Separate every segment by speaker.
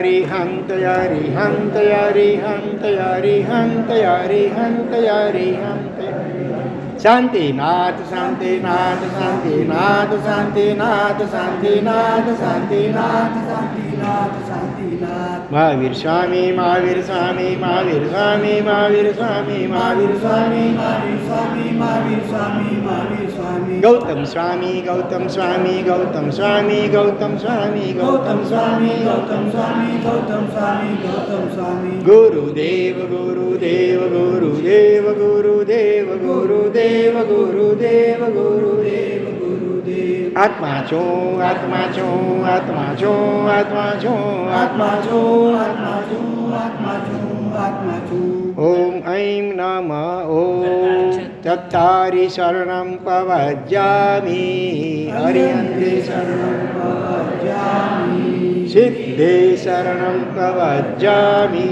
Speaker 1: Hang tayari hang tayari hang tayari hang tayari hang tayari hang Shanti Nath Shanti Nath Shanti Nath Shanti Nath Shanti Nath Shanti Nath Shanti Nath Shanti Nath Mahavir Swami Mahavir Swami Mahavir Swami Mahavir Swami Mahavir Swami Mahavir Swami Mahavir Swami Mahavir Swami Gautam Swami Gautam Swami Gautam Swami Gautam Swami Gautam Swami Gautam Swami Gautam Swami Gautam Swami Guru Deva Guru Deva Guru Deva Guru Deva Guru Deva Guru Deva Guru Deva Guru Deva Atma Cho Atma Cho Atma Cho Atma Cho Atma Cho Atma Cho Atma Cho Atma Cho Om Aim Nama Om Tattari Saranam Pavajjami Ariyante Saranam Pavajjami Siddhe Saranam Pavajjami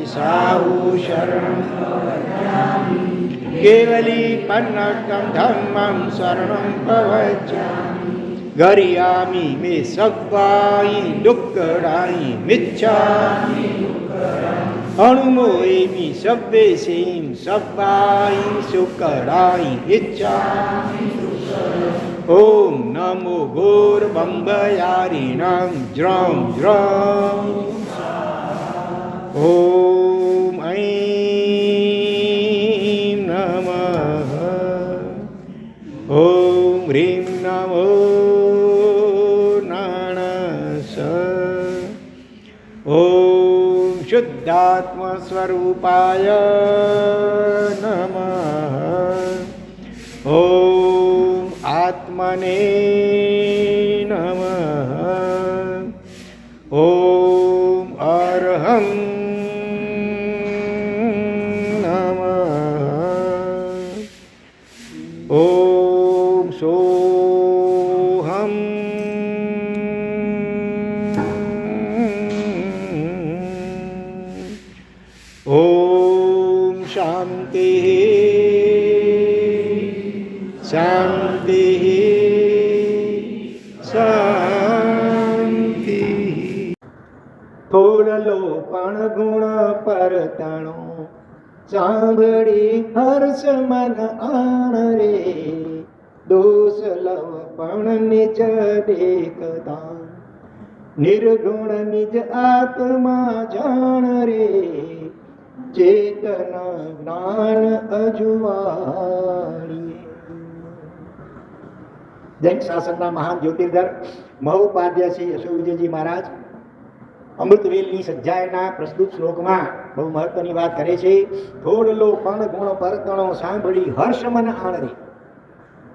Speaker 1: Sahu Saranam Pavajjami Kevali Pannakam Dhammam Saranam Pavajjami Gariyami Me Sabbai Dukkadai Miccami Anumoyami Sabbe Sim Sabbai Sukkadai Iccami Om Namo Gur Bambayarinam Jram Jram Om Aim Namah Om Rim Namo Nanasa Om Shuddhatma Swarupaya Namah Om Atmane Namah Om Arham Namah Om Soham Om Shanti Shanti Shanti થોડલો પણ ગુણ પરતાણો સાંભળી હર્ષ મન આણ રે દોષ લવ પણ નિજ દેખતા નિર્ગુણ નિજ આત્મા જાણ રે ચેતન જ્ઞાન અજુવાણી જૈન શાસનના મહાન જ્યોતિર્ધર મહોપાધ્ય શ્રી યશો વિજયજી મહારાજ અમૃતવેલની સજ્જાયના પ્રસ્તુત શ્લોકમાં બહુ મહત્વની વાત કરે છે. થોડલો પણ ગુણ પરતણો સાંભળી હર્ષ મન આણરે.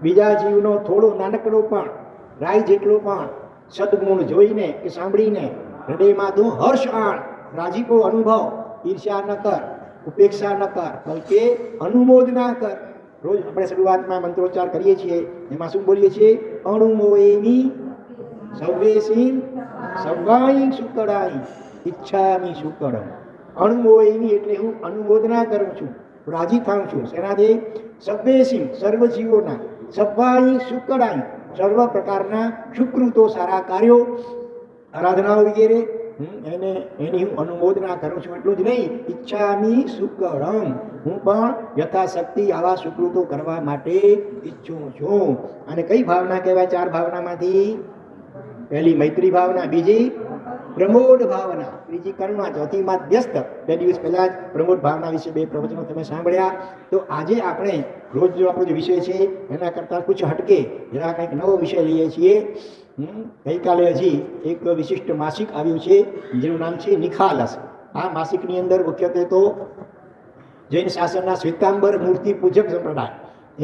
Speaker 1: બીજા જીવનો થોડો નાનકડો પણ રાય જેટલો પણ સદગુણ જોઈને કે સાંભળીને હૃદયમાં તું હર્ષ આણ, રાજીપો અનુભવ, ઈર્ષ્યા ન કર, ઉપેક્ષા ન કર, બલકે અનુમોદના કર. રોજ આપણે શરૂઆતમાં મંત્રોચ્ચાર કરીએ છીએ, એમાં શું બોલીએ છીએ? અણુમોએમી સવ્વેસીમ સવ્વાઈ સુકડાઈ ઈચ્છામી સુકડમ. અણુમોએમી એટલે હું અનુમોદના કરું છું, રાજી થાઉં છું. શેનાથી? સવ્વેસીમ સર્વ જીવોના, સવ્વાઈ સુકડાઈ સર્વ પ્રકારના સુકૃતો, સારા કાર્યો, આરાધનાઓ વગેરે એની હું અનુમોદના કરું છું. એટલું જ નહીં, ઈચ્છામી સુકડમ, હું પણ યથાશક્તિ આવા સુકૃતો કરવા માટે ઈચ્છું છું. અને કઈ ભાવના કહેવાય? ચાર ભાવનામાંથી પહેલી મૈત્રી ભાવના, બીજી પ્રમોદ ભાવના, ત્રીજી કરુણા, ચોથી માધ્યસ્થ. બે દિવસ પહેલા જ પ્રમોદ ભાવના વિશે બે પ્રવચનો તમે સાંભળ્યા. તો આજે આપણે રોજ જો આપણો જે વિષય છે એના કરતાં કુછ હટકે જરા કંઈક નવો વિષય લઈએ છીએ. ગઈકાલે હજી એક વિશિષ્ટ માસિક આવ્યું છે જેનું નામ છે નિખાલસ. આ માસિકની અંદર મુખ્યત્વે તો જૈન શાસનના શ્વેતાંબર મૂર્તિ પૂજક સંપ્રદાય,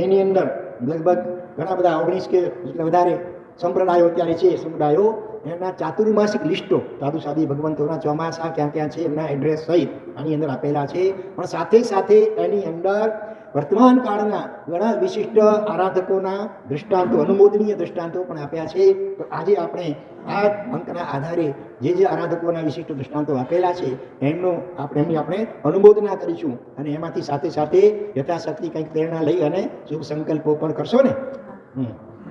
Speaker 1: એની અંદર લગભગ ઘણા બધા 19 કે વધારે સંપ્રદાયો અત્યારે છે. સમુદાયો એના ચાતુર્માસિક લિસ્ટો, સાધુ સાદી ભગવંતોના ચોમાસા ક્યાં ક્યાં છે એમના એડ્રેસ સહિત આની અંદર આપેલા છે. પણ સાથે સાથે એની અંદર વર્તમાન કાળના ઘણા વિશિષ્ટ આરાધકોના દૃષ્ટાંતો, અનુમોદનીય દૃષ્ટાંતો પણ આપ્યા છે. તો આજે આપણે આ અંકના આધારે જે આરાધકોના વિશિષ્ટ દૃષ્ટાંતો આપેલા છે એમની આપણે અનુમોદના કરીશું. અને એમાંથી સાથે સાથે યથાશક્તિ કંઈક પ્રેરણા લઈ અને શુભ સંકલ્પો પણ કરશો ને.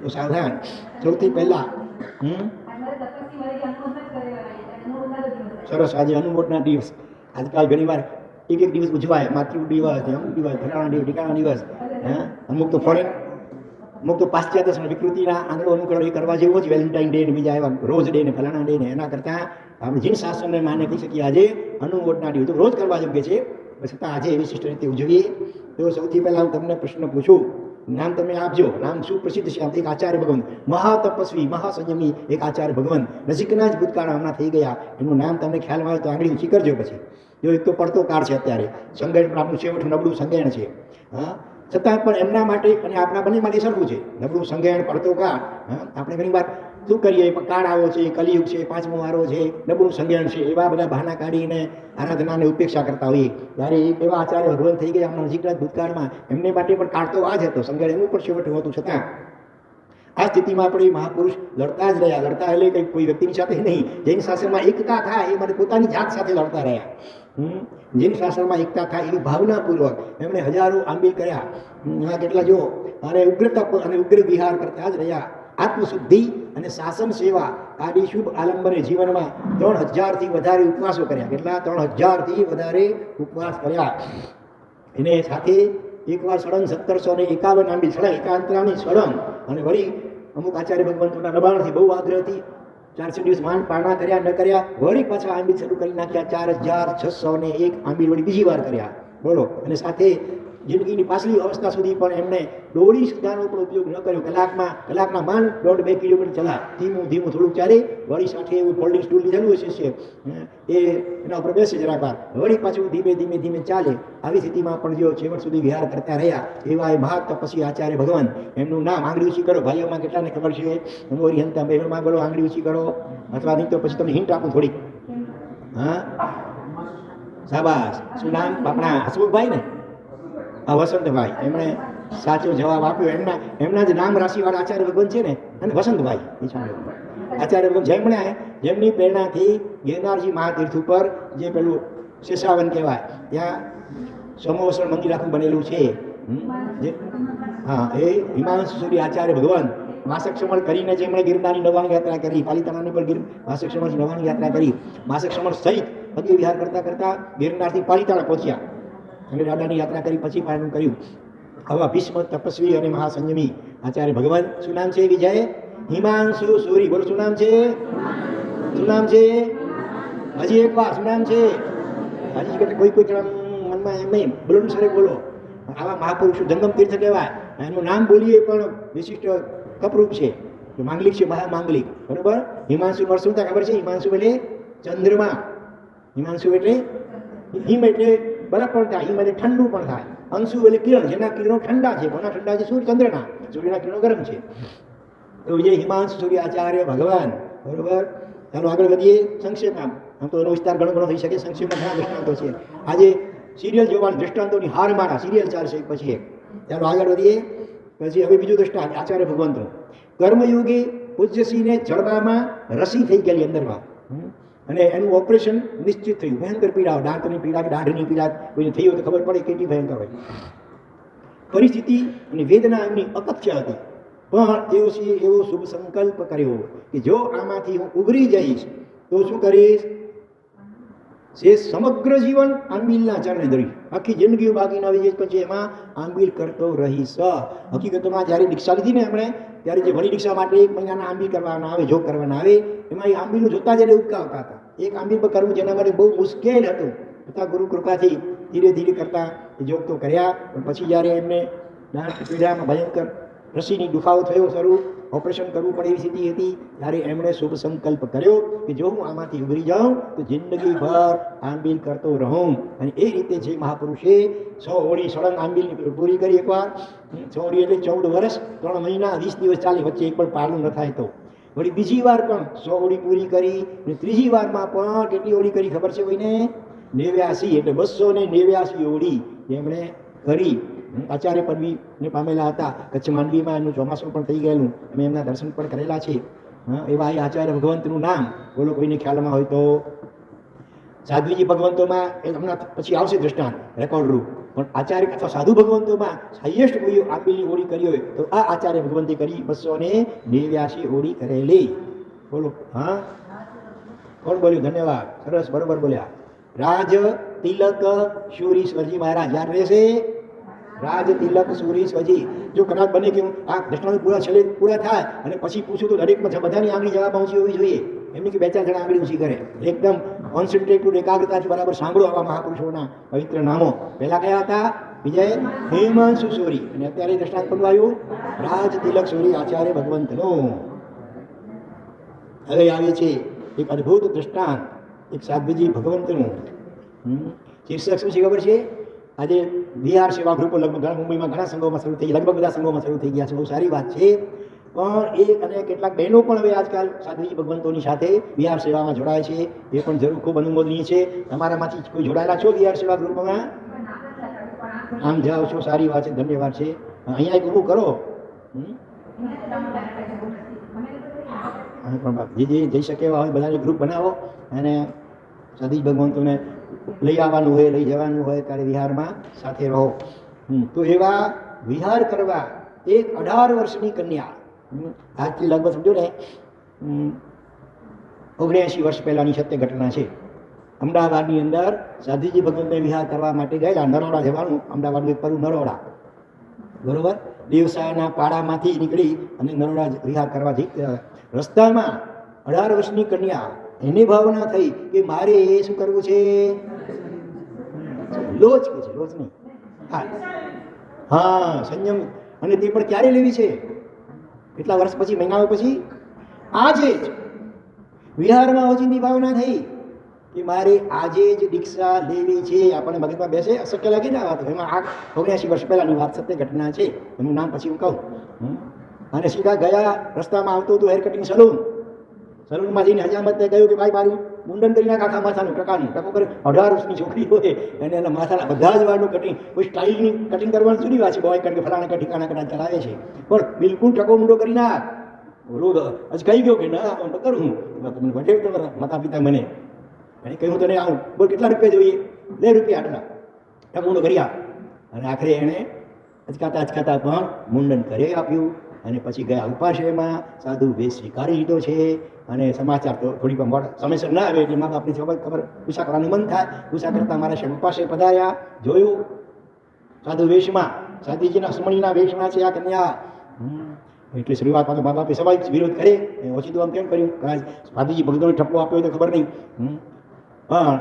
Speaker 1: તો સાવધાન. સૌથી પહેલા સરસ. આજે અનુમોદના દિવસ. આજકાલ ઘણીવાર એક દિવસ ઉજવાય, માતૃ દિવસ, અમુક દિવસ, ફલાણા દિવસ, ઢીકાણા દિવસ. અમુક તો ફોરેન, અમુક તો પાશ્ચાત્ય વિકૃતિના આંગળો અનુકરણ કરવા જેવો જ વેલેન્ટાઇન ડે ને બીજા એવા રોઝ ડે ને ફલાણા ડે ને એના કરતાં આપણે જીન શાસનને માને કહી શકીએ આજે અનુમોદના દિવસ તો રોજ કરવા યોગ્ય છે, છતાં આજે વિશિષ્ટ રીતે ઉજવીએ. તો સૌથી પહેલાં હું તમને પ્રશ્ન પૂછું, નામ તમે આપજો. નામ શું પ્રસિદ્ધ છે? એક આચાર્ય ભગવાન, મહાતપસ્વી, મહાસંયમી એક આચાર્ય ભગવાન, નજીકના જ ભૂતકાળ હમણાં થઈ ગયા. એનું નામ તમને ખ્યાલમાં આવે તો આંગળી ઊંચી કરજો. પછી જો એક તો પડતો કાળ છે અત્યારે, સંગઠન પણ આપણું છેવટું નબળું સંગઠન છે. છતાં પણ એમના માટે અને આપણા બંને માટે સરખું છે. નબળું સંગઠન, પડતો કાળ. આપણે ઘણી વાર શું કરીએ, કાળ આવો છે, કલિયુગ છે, પાંચમો વારો છે, નબળું સંજ્ઞાન છે, એવા બધા બહાના કાઢીને આરાધનાને ઉપેક્ષા કરતા હોઈએ. ત્યારે એક એવા આચાર્ય ભગવાન થઈ ગયા હમણાં નજીકના ભૂતકાળમાં, એમને માટે પણ કાળ તો આ જ હતો, સંજ્ઞાન એનું પણ છેવટું હતું. છતાં આ સ્થિતિમાં આપણે મહાપુરુષ લડતા જ રહ્યા. લડતા એટલે કંઈ કોઈ વ્યક્તિની સાથે નહીં, જૈન શાસનમાં એકતા થાય એ માટે પોતાની જાત સાથે લડતા રહ્યા. જૈન શાસનમાં એકતા થાય એવી ભાવનાપૂર્વક એમણે હજારો આંબીલ કર્યા. કેટલા જો અને ઉગ્ર તપ અને ઉગ્ર વિહાર કરતા જ રહ્યા. આત્મશુદ્ધિ અને શાસન સેવા આદિ શુભ આલંબને જીવનમાં 3000થી વધારે ઉપવાસો કર્યા. કેટલા? 3000થી વધારે ઉપવાસ કર્યા. એને સાથે એકવાર સળંગ 1751 આંબી સળંગ, એકાંતરાની સળંગ. અને વળી અમુક આચાર્ય ભગવંતોના દબાણથી બહુ આગ્રહથી 400 દિવસ માંડ પારણા કર્યા ન કર્યા, વળી પાછા આંબી શરૂ કરી નાખ્યા. 4601 આંબી વળી બીજી વાર કર્યા. બોલો. અને સાથે જિંદગીની પાછલી અવસ્થા સુધી પણ એમણે દોડી સુધાનો પણ ઉપયોગ ન કર્યો. કલાકના માંડ 1.5-2 કિલોમીટર ચલા, ધીમું થોડુંક ચાલે, વળી સાથે એવું ફોલ્ડિંગ સ્ટૂલ લીધેલું હશે છે એ એના ઉપર બેસે જરાકાર, વળી પાછું ધીમે ચાલે. આવી સ્થિતિમાં પણ જો છેવટ સુધી વિહાર કરતા રહ્યા એવા એ મહા તપસ્વી આચાર્ય ભગવાન. એમનું નામ આંગળી ઊંચી કરો. ભાઈઓમાં કેટલાને ખબર છે? મોરી હંતા બહેનોમાં બોલો, આંગળી ઊંચી કરો. અથવા નહીં તો પછી તમને હિન્ટ આપું થોડીક. શાબાશ. શું નામ? આપણા હસમુખભાઈ ને વસંતભાઈ. એમણે સાચો જવાબ આપ્યો. એમના જ નામ રાશિવાળા આચાર્ય ભગવાન છે ને, અને વસંતભાઈ આચાર્ય ભગવાન જેમની પ્રેરણાથી ગિરનારજી મહાતીર્થ ઉપર જે પેલું શેષાવન કહેવાય ત્યાં સમોસણ મંદિર આખું બનેલું છે. એ હિમાંશુ સૂર્ય આચાર્ય ભગવાન માસક સમળ કરીને જેમણે ગિરનારની નવાની યાત્રા કરી, પાલિતાણાની પણ માસક સમળથી નવાની યાત્રા કરી, માસક સમળ સહિત પગે વિહાર કરતા ગિરનારથી પાલિતાણા પહોંચ્યા અને દાદાની યાત્રા કરી પછી પાલન કર્યું. આવા ભીષ્મ તપસ્વી અને મહાસંયમી આચાર્ય ભગવાન. શું નામ છે? વિજય હિમાંશુ સૂરી. બોલો, શું નામ છે? શું નામ છે? હજી એક વાર શું નામ છે? હજી કોઈ મનમાં એમ નહીં, બુલંદ સ્વરે બોલો. આવા મહાપુરુષો જંગમ તીર્થ કહેવાય. એનું નામ બોલીએ પણ વિશિષ્ટ કપરૂપ છે. માંગલિક છે, મહામાંગલિક. બરોબર. હિમાંશુ શું થાય ખબર છે? હિમાંશુ એટલે ચંદ્રમા. હિમાંશુ એટલે હિમ એટલે બરફ પણ થાય, હિમ એટલે ઠંડુ પણ થાય. અંશુ એટલે કિરણ, જેના કિરણો ઠંડા છે. કોના ઠંડા છે? સૂર્ય ચંદ્રના. સૂર્યના કિરણો ગરમ છે. તો જે હિમાંશુ સૂર્ય આચાર્ય ભગવાન. બરોબર. ચાલો આગળ વધીએ. સંક્ષેપમાં આમ તો એનો વિસ્તાર ઘણો થઈ શકે. સંક્ષેપમાં ઘણા દ્રષ્ટાંતો છે. આજે સિરિયલ જોવાની દ્રષ્ટાંતોની હારમાળા સિરિયલ ચાલશે પછી એક. ચાલો આગળ વધીએ. પછી હવે બીજું દ્રષ્ટાંત આચાર્ય ભગવંતનું. કર્મયોગી પૂજ્યસિંહને જડબામાં રસી થઈ ગયેલી અંદરમાં, અને એનું ઓપરેશન નિશ્ચિત થયું. ભયંકર પીડા, દાંતની પીડા કે દાઢની પીડા કોઈને થઈ હોય તો ખબર પડે કેટલી ભયંકર હોય. પરિસ્થિતિ અને વેદના એમની અકથ્ય હતી, પણ તેઓએ એવો શુભ સંકલ્પ કર્યો કે જો આમાંથી હું ઉભરી જઈશ તો શું કરીશ? જે સમગ્ર જીવન આંબીલના ચરણે ધરી, આખી જિંદગી બાકી ના આવી પછી એમાં આંબીલ કરતો રહીશ. હકીકતમાં જ્યારે દીક્ષા લીધી ને એમણે, ત્યારે જે વળી દીક્ષા માટે 1 મહિનાના આંબીલ કરવાના આવે, જોગ કરવાના આવે, એમાં એ આંબીલું જોતા જ એને ઉબકાવતા હતા. એક આંબીલ પર કરવું જેના માટે બહુ મુશ્કેલ હતું. તથા ગુરુ કૃપાથી ધીરે કરતા જોગ તો કર્યા. પણ પછી જ્યારે એમને દાંત પીડામાં ભયંકર રસીની દુખાવો થયો, શરૂ ઓપરેશન કરવું પડે એવી સ્થિતિ હતી, ત્યારે એમણે શુભ સંકલ્પ કર્યો કે જો હું આમાંથી ઉભરી જાઉં તો જિંદગીભર આંબીલ કરતો રહું. અને એ રીતે જે મહાપુરુષે 100 ઓળી સળંગ આંબીલની પૂરી કરી. એકવાર 100 ઓળી એટલે 14 વર્ષ 3 મહિના 20 દિવસ ચાલે, વચ્ચે એક પણ પારણું ન થાય તો. વળી બીજી વાર પણ 100 ઓળી પૂરી કરી. અને ત્રીજી વારમાં પણ કેટલી ઓળી કરી ખબર છે કોઈને? 89 એટલે 289 ઓળી એમણે કરી. આચાર્ય પદવીને પામેલા હતા. કચ્છ માંડવીમાં એમનું ચોમાસું પણ થઈ ગયેલું, અમે એમના દર્શન પણ કરેલા છે. એવા એ આચાર્ય ભગવંતનું નામ બોલો કોઈને ખ્યાલમાં હોય તો. સાધ્વીજી ભગવંતોમાં એ હમણાં પછી આવશે દ્રષ્ટાંત રેકોર્ડ રૂપ, પણ આચાર્ય અથવા સાધુ ભગવંતોમાં હાઈએસ્ટ કોઈ આપેલી ઓળી કરી હોય તો આ આચાર્ય ભગવંતે કરી. 289 ઓળી કરેલી. બોલો. કોણ બોલ્યું? ધન્યવાદ, સરસ, બરોબર બોલ્યા. રાજ તિલક શુરીશ્વરજી મહારાજ યાદ રહેશે. રાજ તિલક શુરીશ્વરજી. જો કદાચ બને કે આ દ્રષ્ટાંત પૂરા થાય અને પછી પૂછું તો દરેક બધાની આંગળી જવાબ ઊંચી હોવી જોઈએ. એમની કે બે ચાર જણા આંગળી ઊંચી કરે. એકદમ કોન્સન્ટ્રેટેડ એકાગ્રતાથી બરાબર સાંભળો આવા મહાપુરુષોના પવિત્ર નામો. પહેલા કયા હતા? વિજય હેમાંશુ સૂરી. અને અત્યારે દ્રષ્ટાંત કોનું આવ્યું? રાજ તિલક સૂરી આચાર્ય ભગવંતનું. હવે આવે છે એક અદ્ભુત દ્રષ્ટાંત, એક સાધ્વીજી ભગવંતનું. શીર્ષક શું છે ખબર છે? આજે વિહાર સેવા ગ્રુપો લગભગ મુંબઈમાં ઘણા સંઘોમાં શરૂ થઈ ગયા, લગભગ બધા સંઘોમાં શરૂ થઈ ગયા છે. બહુ સારી વાત છે. પણ એક અને કેટલાક બહેનો પણ હવે આજકાલ સાધ્વીજી ભગવંતોની સાથે વિહાર સેવામાં જોડાય છે. એ પણ જરૂર ખૂબ અનુમોદનીય છે. તમારામાંથી કોઈ જોડાયેલા છો વિહાર સેવા ગ્રુપમાં? આમ જાઓ છો, સારી વાત છે, ધન્યવાદ છે. અહીંયા એક ઊભું કરો. જે જઈ શકે એવા હોય બધાને ગ્રુપ બનાવો અને સાધ્વીજી ભગવંતોને લઈ આવવાનું હોય, લઈ જવાનું હોય ત્યારે વિહારમાં સાથે રહો. તો એવા વિહાર કરવા એક 18 વર્ષની કન્યા, આજથી લગભગ સમજો ને 79 વર્ષ પહેલાની સત્ય ઘટના છે. અમદાવાદની અંદર સાધ્વીજી ભગવંતને વિહાર કરવા માટે ગયેલા. નરોડા જવાનું, અમદાવાદનું એક પરું નરોડા, બરોબર. દેવસાના પાડામાંથી નીકળી અને નરોડા વિહાર કરવા જઈ રસ્તામાં 18 વર્ષની કન્યા, એની ભાવના થઈ કે મારે એ શું કરવું છે? લોચ કે છે, લોચ નહીં, હા સંયમ. અને તે પણ ક્યારે લેવી છે? કેટલા વર્ષ પછી, મહિનાઓ પછી? આજે જ વિહારમાં ઓચિંતી ભાવના થઈ કે મારે આજે જ દીક્ષા લેવી છે. આપણને મગજમાં બેસે, અશક્ય લાગે ને આ વાત. એમાં આ 79 વર્ષ પહેલાની વાત, સત્ય ઘટના છે. એનું નામ પછી હું કહું. અને સીધા ગયા, રસ્તામાં આવતું હતું હેર કટિંગ સલૂન. સલૂનમાં જઈને હજામતને કહ્યું કે ભાઈ મારું મુંડન કરી નાખ આખા માથાનું, ટકાનું. ટકો પર 18 વર્ષની છોકરી હોય અને એના માથાના બધા જ વાળનું કટિંગ, કોઈ સ્ટાઇલની કટિંગ કરવાની જુદી વાત છે. બોય કારણ કે ફલાણા કે ઠીકાણા કદાચ ચલાવે છે, પણ બિલકુલ ટકો મૂંડો કરી નાખ. રોગ હજી કહી ગયો કે ના હું તો કરું. તમને વટે તમારા માતા પિતા મને અને કહ્યું તને આવું, બોલ કેટલા રૂપિયા જોઈએ? 2 રૂપિયા આટલા, ટકો મૂંડો કરી આપ. અને આખરે એણે અચકાતા પણ મુંડન કરી આપ્યું. અને પછી ગયા ઉપાશ્રયમાં. સાધુ વેશ સ્વીકારી લીધો છે. અને સમાચાર તો થોડીક સમયસર ના આવે એટલે મા બાપની ખબર પૂછા કરવાનું મન થાય. પૂછા કરતા મારા શેખ ઉપાશ્રય પધાર્યા, જોયું સાધુ વેશમાં, સાધ્વીજીના સુમણીના વેશમાં છે આ કન્યા. એટલે શરૂઆતમાં તો મા બાપે સ્વાભાવિક વિરોધ કરે. ઓછીતું આમ કેમ કર્યું? સાધ્વીજી ભગતોને ઠપકો આપ્યો તો ખબર નહીં. પણ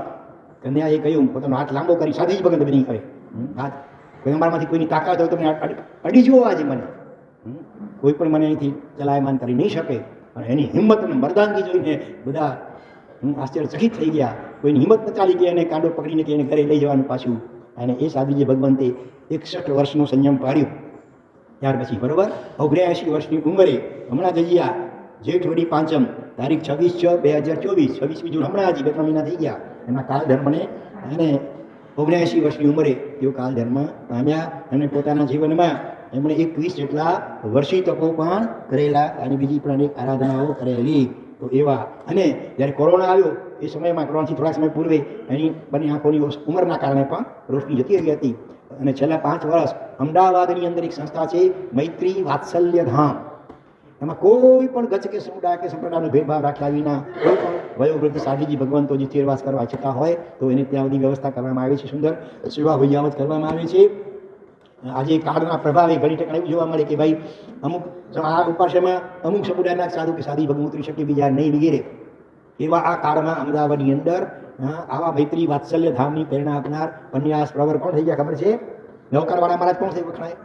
Speaker 1: કન્યાએ કહ્યું, પોતાનો હાથ લાંબો કરી સાધ્વીજી ભગત બની કરે હાથ. અમારામાંથી કોઈની તાકાત હોય તો મને અડી જુઓ આજે મને. કોઈ પણ મને અહીંથી ચલાયમાન કરી નહીં શકે. અને એની હિંમત અને મર્દાનગી જોઈને બધા આશ્ચર્યચકિત થઈ ગયા. કોઈની હિંમત ન ચાલી ગઈ અને કાંડો પકડીને કે એને ઘરે લઈ જવાનું પાછું. અને એ સાધ્વીજી ભગવંતે 61 વર્ષનો સંયમ પાડ્યો. ત્યાર પછી બરોબર 79 વર્ષની ઉંમરે હમણાં જજિયા જેઠ વડી પાંચમ તારીખ 26/6/2024, 26મી જૂન, હમણાં હજી 2-3 મહિના થઈ ગયા. એના કાળ ધર્મને અને 79 વર્ષની ઉંમરે તેઓ કાળ ધર્મ પામ્યા. અને પોતાના જીવનમાં એમણે 21 જેટલા વર્ષી તપો પણ કરેલા અને બીજી પણ અનેક આરાધનાઓ કરેલી. તો એવા અને જ્યારે કોરોના આવ્યો એ સમયમાં, કોરોનાથી થોડા સમય પૂર્વે એની બંને આંખોની ઉંમરના કારણે પણ રોશની જતી રહી હતી. અને છેલ્લા 5 વર્ષ અમદાવાદની અંદર એક સંસ્થા છે મૈત્રી વાત્સલ્ય ધામ. એમાં કોઈ પણ ગચ્છ કે સમુદાય કે સંપ્રદાયનો ભેદભાવ રાખ્યા વિના કોઈ પણ વયોવૃદ્ધ સાધ્વીજી ભગવંતો જે સ્થિરવાસ કરવા ઈચ્છતા હોય તો એને ત્યાં બધી વ્યવસ્થા કરવામાં આવી છે. સુંદર સેવા વૈયાવત કરવામાં આવે છે. આજે કાળના પ્રભાવે ઘણી ટકા એવું જોવા મળે કે ભાઈ અમુક આ ઉપાશ્રયમાં અમુક સમુદાયના સાધુ કે સાધી ભગવંત ઉતરી શકે, બીજા નહીં વગેરે. એવા આ કાળમાં અમદાવાદની અંદર આવા મૈત્રી વાત્સલ્ય ધામની પ્રેરણા આપનાર પન્યાસ પ્રવર કોણ થઈ ગયા ખબર છે? નૌકરવાળા મહારાજ કોણ થઈ વખણાય?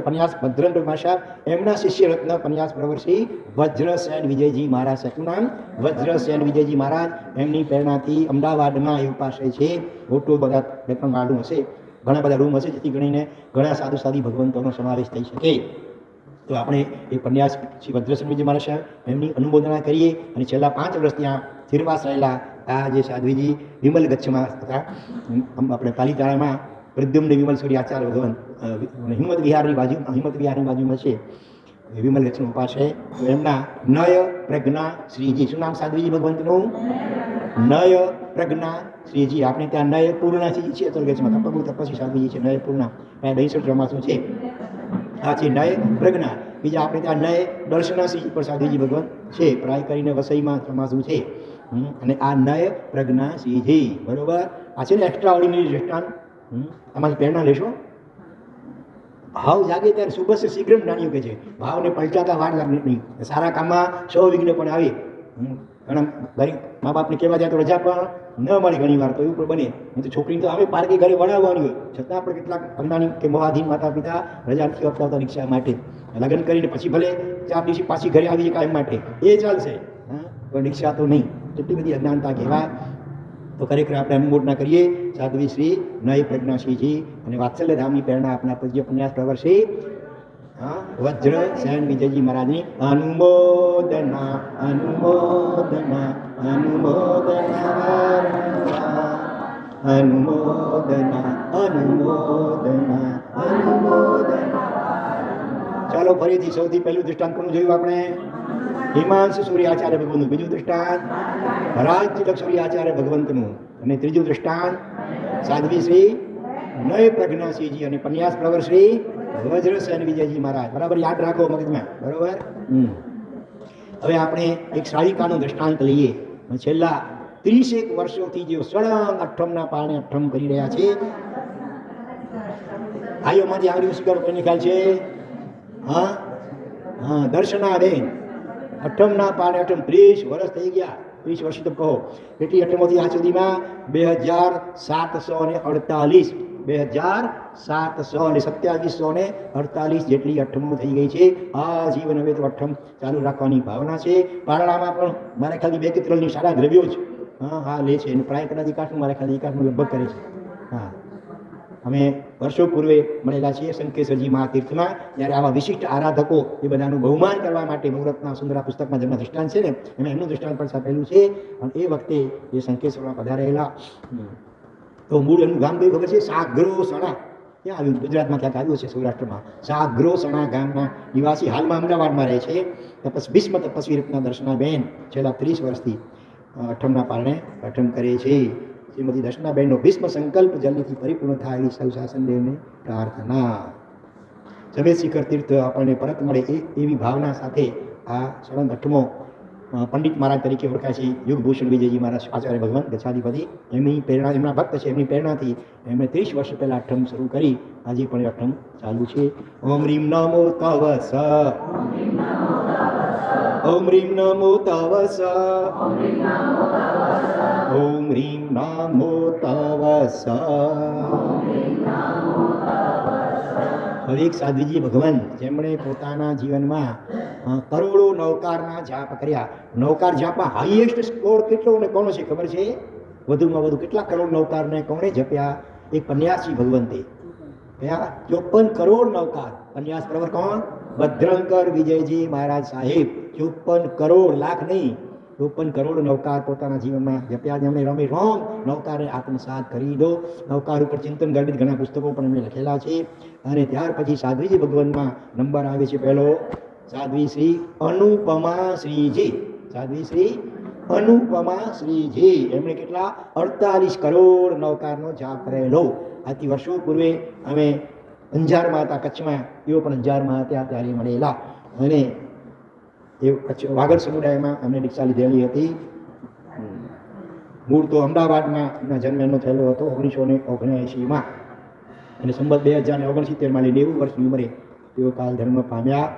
Speaker 1: પન્યાસ ભદ્રેન્દ્ર મહારાજ. એમના શિષ્ય રત્ન પન્યાસ પ્રવર શ્રી વજ્રસેન વિજયજી મહારાજ. શું નામ? વજ્રસેન વિજયજી મહારાજ. એમની પ્રેરણાથી અમદાવાદમાં એ ઉપાશ્રય છે. મોટું બધા 2-3 ગાડું હશે, ઘણા બધા રૂમ હશે, જેથી કરીને ઘણા સાધુ સાધી ભગવંતોનો સમાવેશ થઈ શકે. તો આપણે એ પન્યાસ શ્રી ભદ્રસેન વિજય મહારાજ સાહેબ એમની અનુમોદના કરીએ. અને છેલ્લા 5 વર્ષ ત્યાં સ્થિરવાસ રહેલા આ જે સાધ્વીજી વિમલ ગચ્છમાં હતા, આપણે પાલીતાણામાં પ્રદ્યુમ્ન વિમલ સૂર્ય આચાર્ય ભગવાન હિંમત વિહારની બાજુમાં છે વિમલ ગચ્છનો ઉપાશ્રય. તો એમના નય પ્રજ્ઞા શ્રીજી. શું નામ સાધ્વીજી ભગવંતનું? નય પ્રજ્ઞા શ્રીજી. આપણે ત્યાં નય પૂર્ણાજી છે અચલગચ્છમાં, તપસ્વી સાધ્વીજી છે નય પૂર્ણા. ત્યાં 63 ચોમાસું છે. આ છે નય પ્રજ્ઞા. બીજા આપણે ત્યાં નય દર્શના શ્રી પર સાધ્વીજી ભગવંત છે, પ્રાય કરીને વસઈમાં ચોમાસું છે. અને આ નય પ્રજ્ઞા સિદ્ધિ, બરોબર. આ છે ને એક્સ્ટ્રા ઓર્ડિનરી દ્રષ્ટાંત. આમાંથી પ્રેરણા લેશો. ભાવ જાગે ત્યારે શુભસ્ય શીઘ્ર જ્ઞાનીઓ કહે છે. ભાવને પલટાતા વાર લાગે નહીં. સારા કામમાં 100 વિઘ્ન પણ આવે. ઘણા ગરીબ મા બાપને કહેવા જાય તો રજા પણ ન મળે ઘણી વાર, તો એવું પણ બને. નહીં તો છોકરીને તો આવે પાર્કે ઘરે વળાવવાની હોય, છતાં પણ કેટલાક અજ્ઞાની કે મોહાધીન માતા પિતા રજા નથી આપતા હોતા રિક્ષા માટે. લગ્ન કરીને પછી ભલે 4 દિવસે પાછી ઘરે આવી જાય કાયમ માટે, એ ચાલશે. પણ રિક્ષા તો નહીં. કેટલી બધી અજ્ઞાનતા કહેવાય. તો ખરેખર આપણે અનુમોદના કરીએ સાધ્વી શ્રી નય પ્રજ્ઞાસિંહજી અને વાત્સલ્ય ધામની પ્રેરણા આપના પૂજ્ય પુણ્યાસ પ્રવર્ષી વજ્ર સેન વિજયજી મહારાજની અનુમોદના અનુમોદના અનુમોદના અનુમોદના અનુમોદના અનુમોદના. ચાલો ફરીથી સૌથી પહેલું દૃષ્ટાંત કોનું જોયું આપણે? હિમાંશુ સૂર્યાચાર્ય ભગવંતનું. બીજું દૃષ્ટાંત હરાજ તિલક સૂર્યાચાર્ય ભગવંતનું. અને ત્રીજું દૃષ્ટાંત સાધ્વી શ્રી નય પ્રજ્ઞાસિંહજી અને પન્યાસ પ્રવર શ્રી વજ્રસેન વિજયજી મહારાજ. બરાબર યાદ રાખો મગજમાં, બરોબર. હવે આપણે એક શ્રાવિકાનું દૃષ્ટાંત લઈએ. છેલ્લા 30 વર્ષોથી જે સળંગ અઠ્ઠમના પારણે અઠ્ઠમ કરી રહ્યા છે, ભાઈઓમાંથી આવડી સ્વીકારો કોઈને ખ્યાલ છે? દર્શનાબેન અઠ્ઠમના પારણે અઠ્ઠમ 30 વર્ષ થઈ ગયા. 30 વર્ષ તો કહો કેટલી અઠ્ઠમોથી આ સુધીમાં 2748 2748 જેટલી અઠ્ઠમો થઈ ગઈ છે. આ જીવન હવે તો અઠ્ઠમ ચાલુ રાખવાની ભાવના છે. પારણામાં પણ મારા ખ્યાલથી 2 કે 3 સારા દ્રવ્યો જ લે છે. અને પ્રાય કદાચ એકાદનું મારા ખ્યાલથી એકાદનું લગભગ કરે છે. અમે વર્ષો પૂર્વે મળેલા છીએ શંકેશ્વરજી મહાતીર્થમાં, જ્યારે આવા વિશિષ્ટ આરાધકો એ બધાનું બહુમાન કરવા માટે મુહૂર્તના સુંદરા પુસ્તકમાં જેમના દૃષ્ટાંત છે ને, એમાં એમનું દૃષ્ટાંત પણ છાપેલું છે. અને એ વખતે એ શંકેશ્વરમાં પધારેલા. તો મૂળ એનું ગામ કયું ખબર છે? સાગ્રોસણા. ક્યાં આવ્યું? ગુજરાતમાં ક્યાંક આવ્યું છે, સૌરાષ્ટ્રમાં. સાગ્રોસણા ગામના નિવાસી, હાલમાં અમદાવાદમાં રહે છે. ભીષ્મ તપસ્વી રૂપના દર્શનાબેન છેલ્લા 30 વર્ષથી અઠ્ઠમના પારણે અઠ્ઠમ કરે છે. શ્રીમતી દર્શનાબેનનો ભીષ્મ સંકલ્પ જલ્દીથી પરિપૂર્ણ થાય એવી સૌ શાસનદેવને પ્રાર્થના. જવેદ શિખર તીર્થ આપણને પરત મળે એવી ભાવના સાથે આ સળંગ અઠ્ઠમો પંડિત મહારાજ તરીકે ઓળખાય છે યુગભૂષણ વિજયજી મહારાજ આચાર્ય ભગવાન ગચ્છાધિપતિ. એમની પ્રેરણા, એમના ભક્ત છે, એમની પ્રેરણાથી એમણે 30 વર્ષ પહેલાં અઠ્ઠમ શરૂ કરી. આજે પણ અઠ્ઠમ ચાલુ છે. ઓમ રીમ નમો તવ સ, ઓમ રીમ નમો તવ સ, ઓમ રીમ નમો તવ સ. હવે એક સાધ્વીજી ભગવાન જેમણે પોતાના જીવનમાં કરોડો નૌકારના જાપ કર્યા. નૌકાર જાપમાં હાઈએસ્ટ સ્કોર કેટલો અને કોનો છે ખબર છે? વધુમાં વધુ કેટલા કરોડ નૌકારને કોણે જપ્યા? એક પન્યાસી ભગવંતે. કયા? 54 કરોડ નૌકાર. પન્યાસ પ્રવર કોણ? ભદ્રંકર વિજયજી મહારાજ સાહેબ. 54 કરોડ, લાખ નહીં, 54 કરોડ નૌકાર પોતાના જીવનમાં જપ્યા. એમણે રમે રોમ નૌકારને આત્મસાત કરી દો. નૌકાર ઉપર ચિંતન ગણિત ઘણા પુસ્તકો પણ એમણે લખેલા છે. અને ત્યાર પછી સાધ્વીજી ભગવંતમાં નંબર આવે છે પહેલો સાધ્વી શ્રી અનુપમા શ્રીજી. સાધ્વી શ્રી અનુપમા શ્રીજી. એમણે કેટલા? 48 કરોડ નૌકારનો જાપ કરેલો. આથી વર્ષો પૂર્વે અમે અંજારમાં હતા, કચ્છમાં. એઓ પણ અંજારમાં હતા ત્યારે મળેલા. અને એ કચ્છ વાગડ સમુદાયમાં અમને દીક્ષા લીધેલી હતી. મૂળ તો અમદાવાદમાં એમના જન્મ એમનો થયેલો હતો 1979માં. અને સંબત 2069માં 90 વર્ષની ઉંમરે તેઓ કાલ ધર્મ પામ્યા.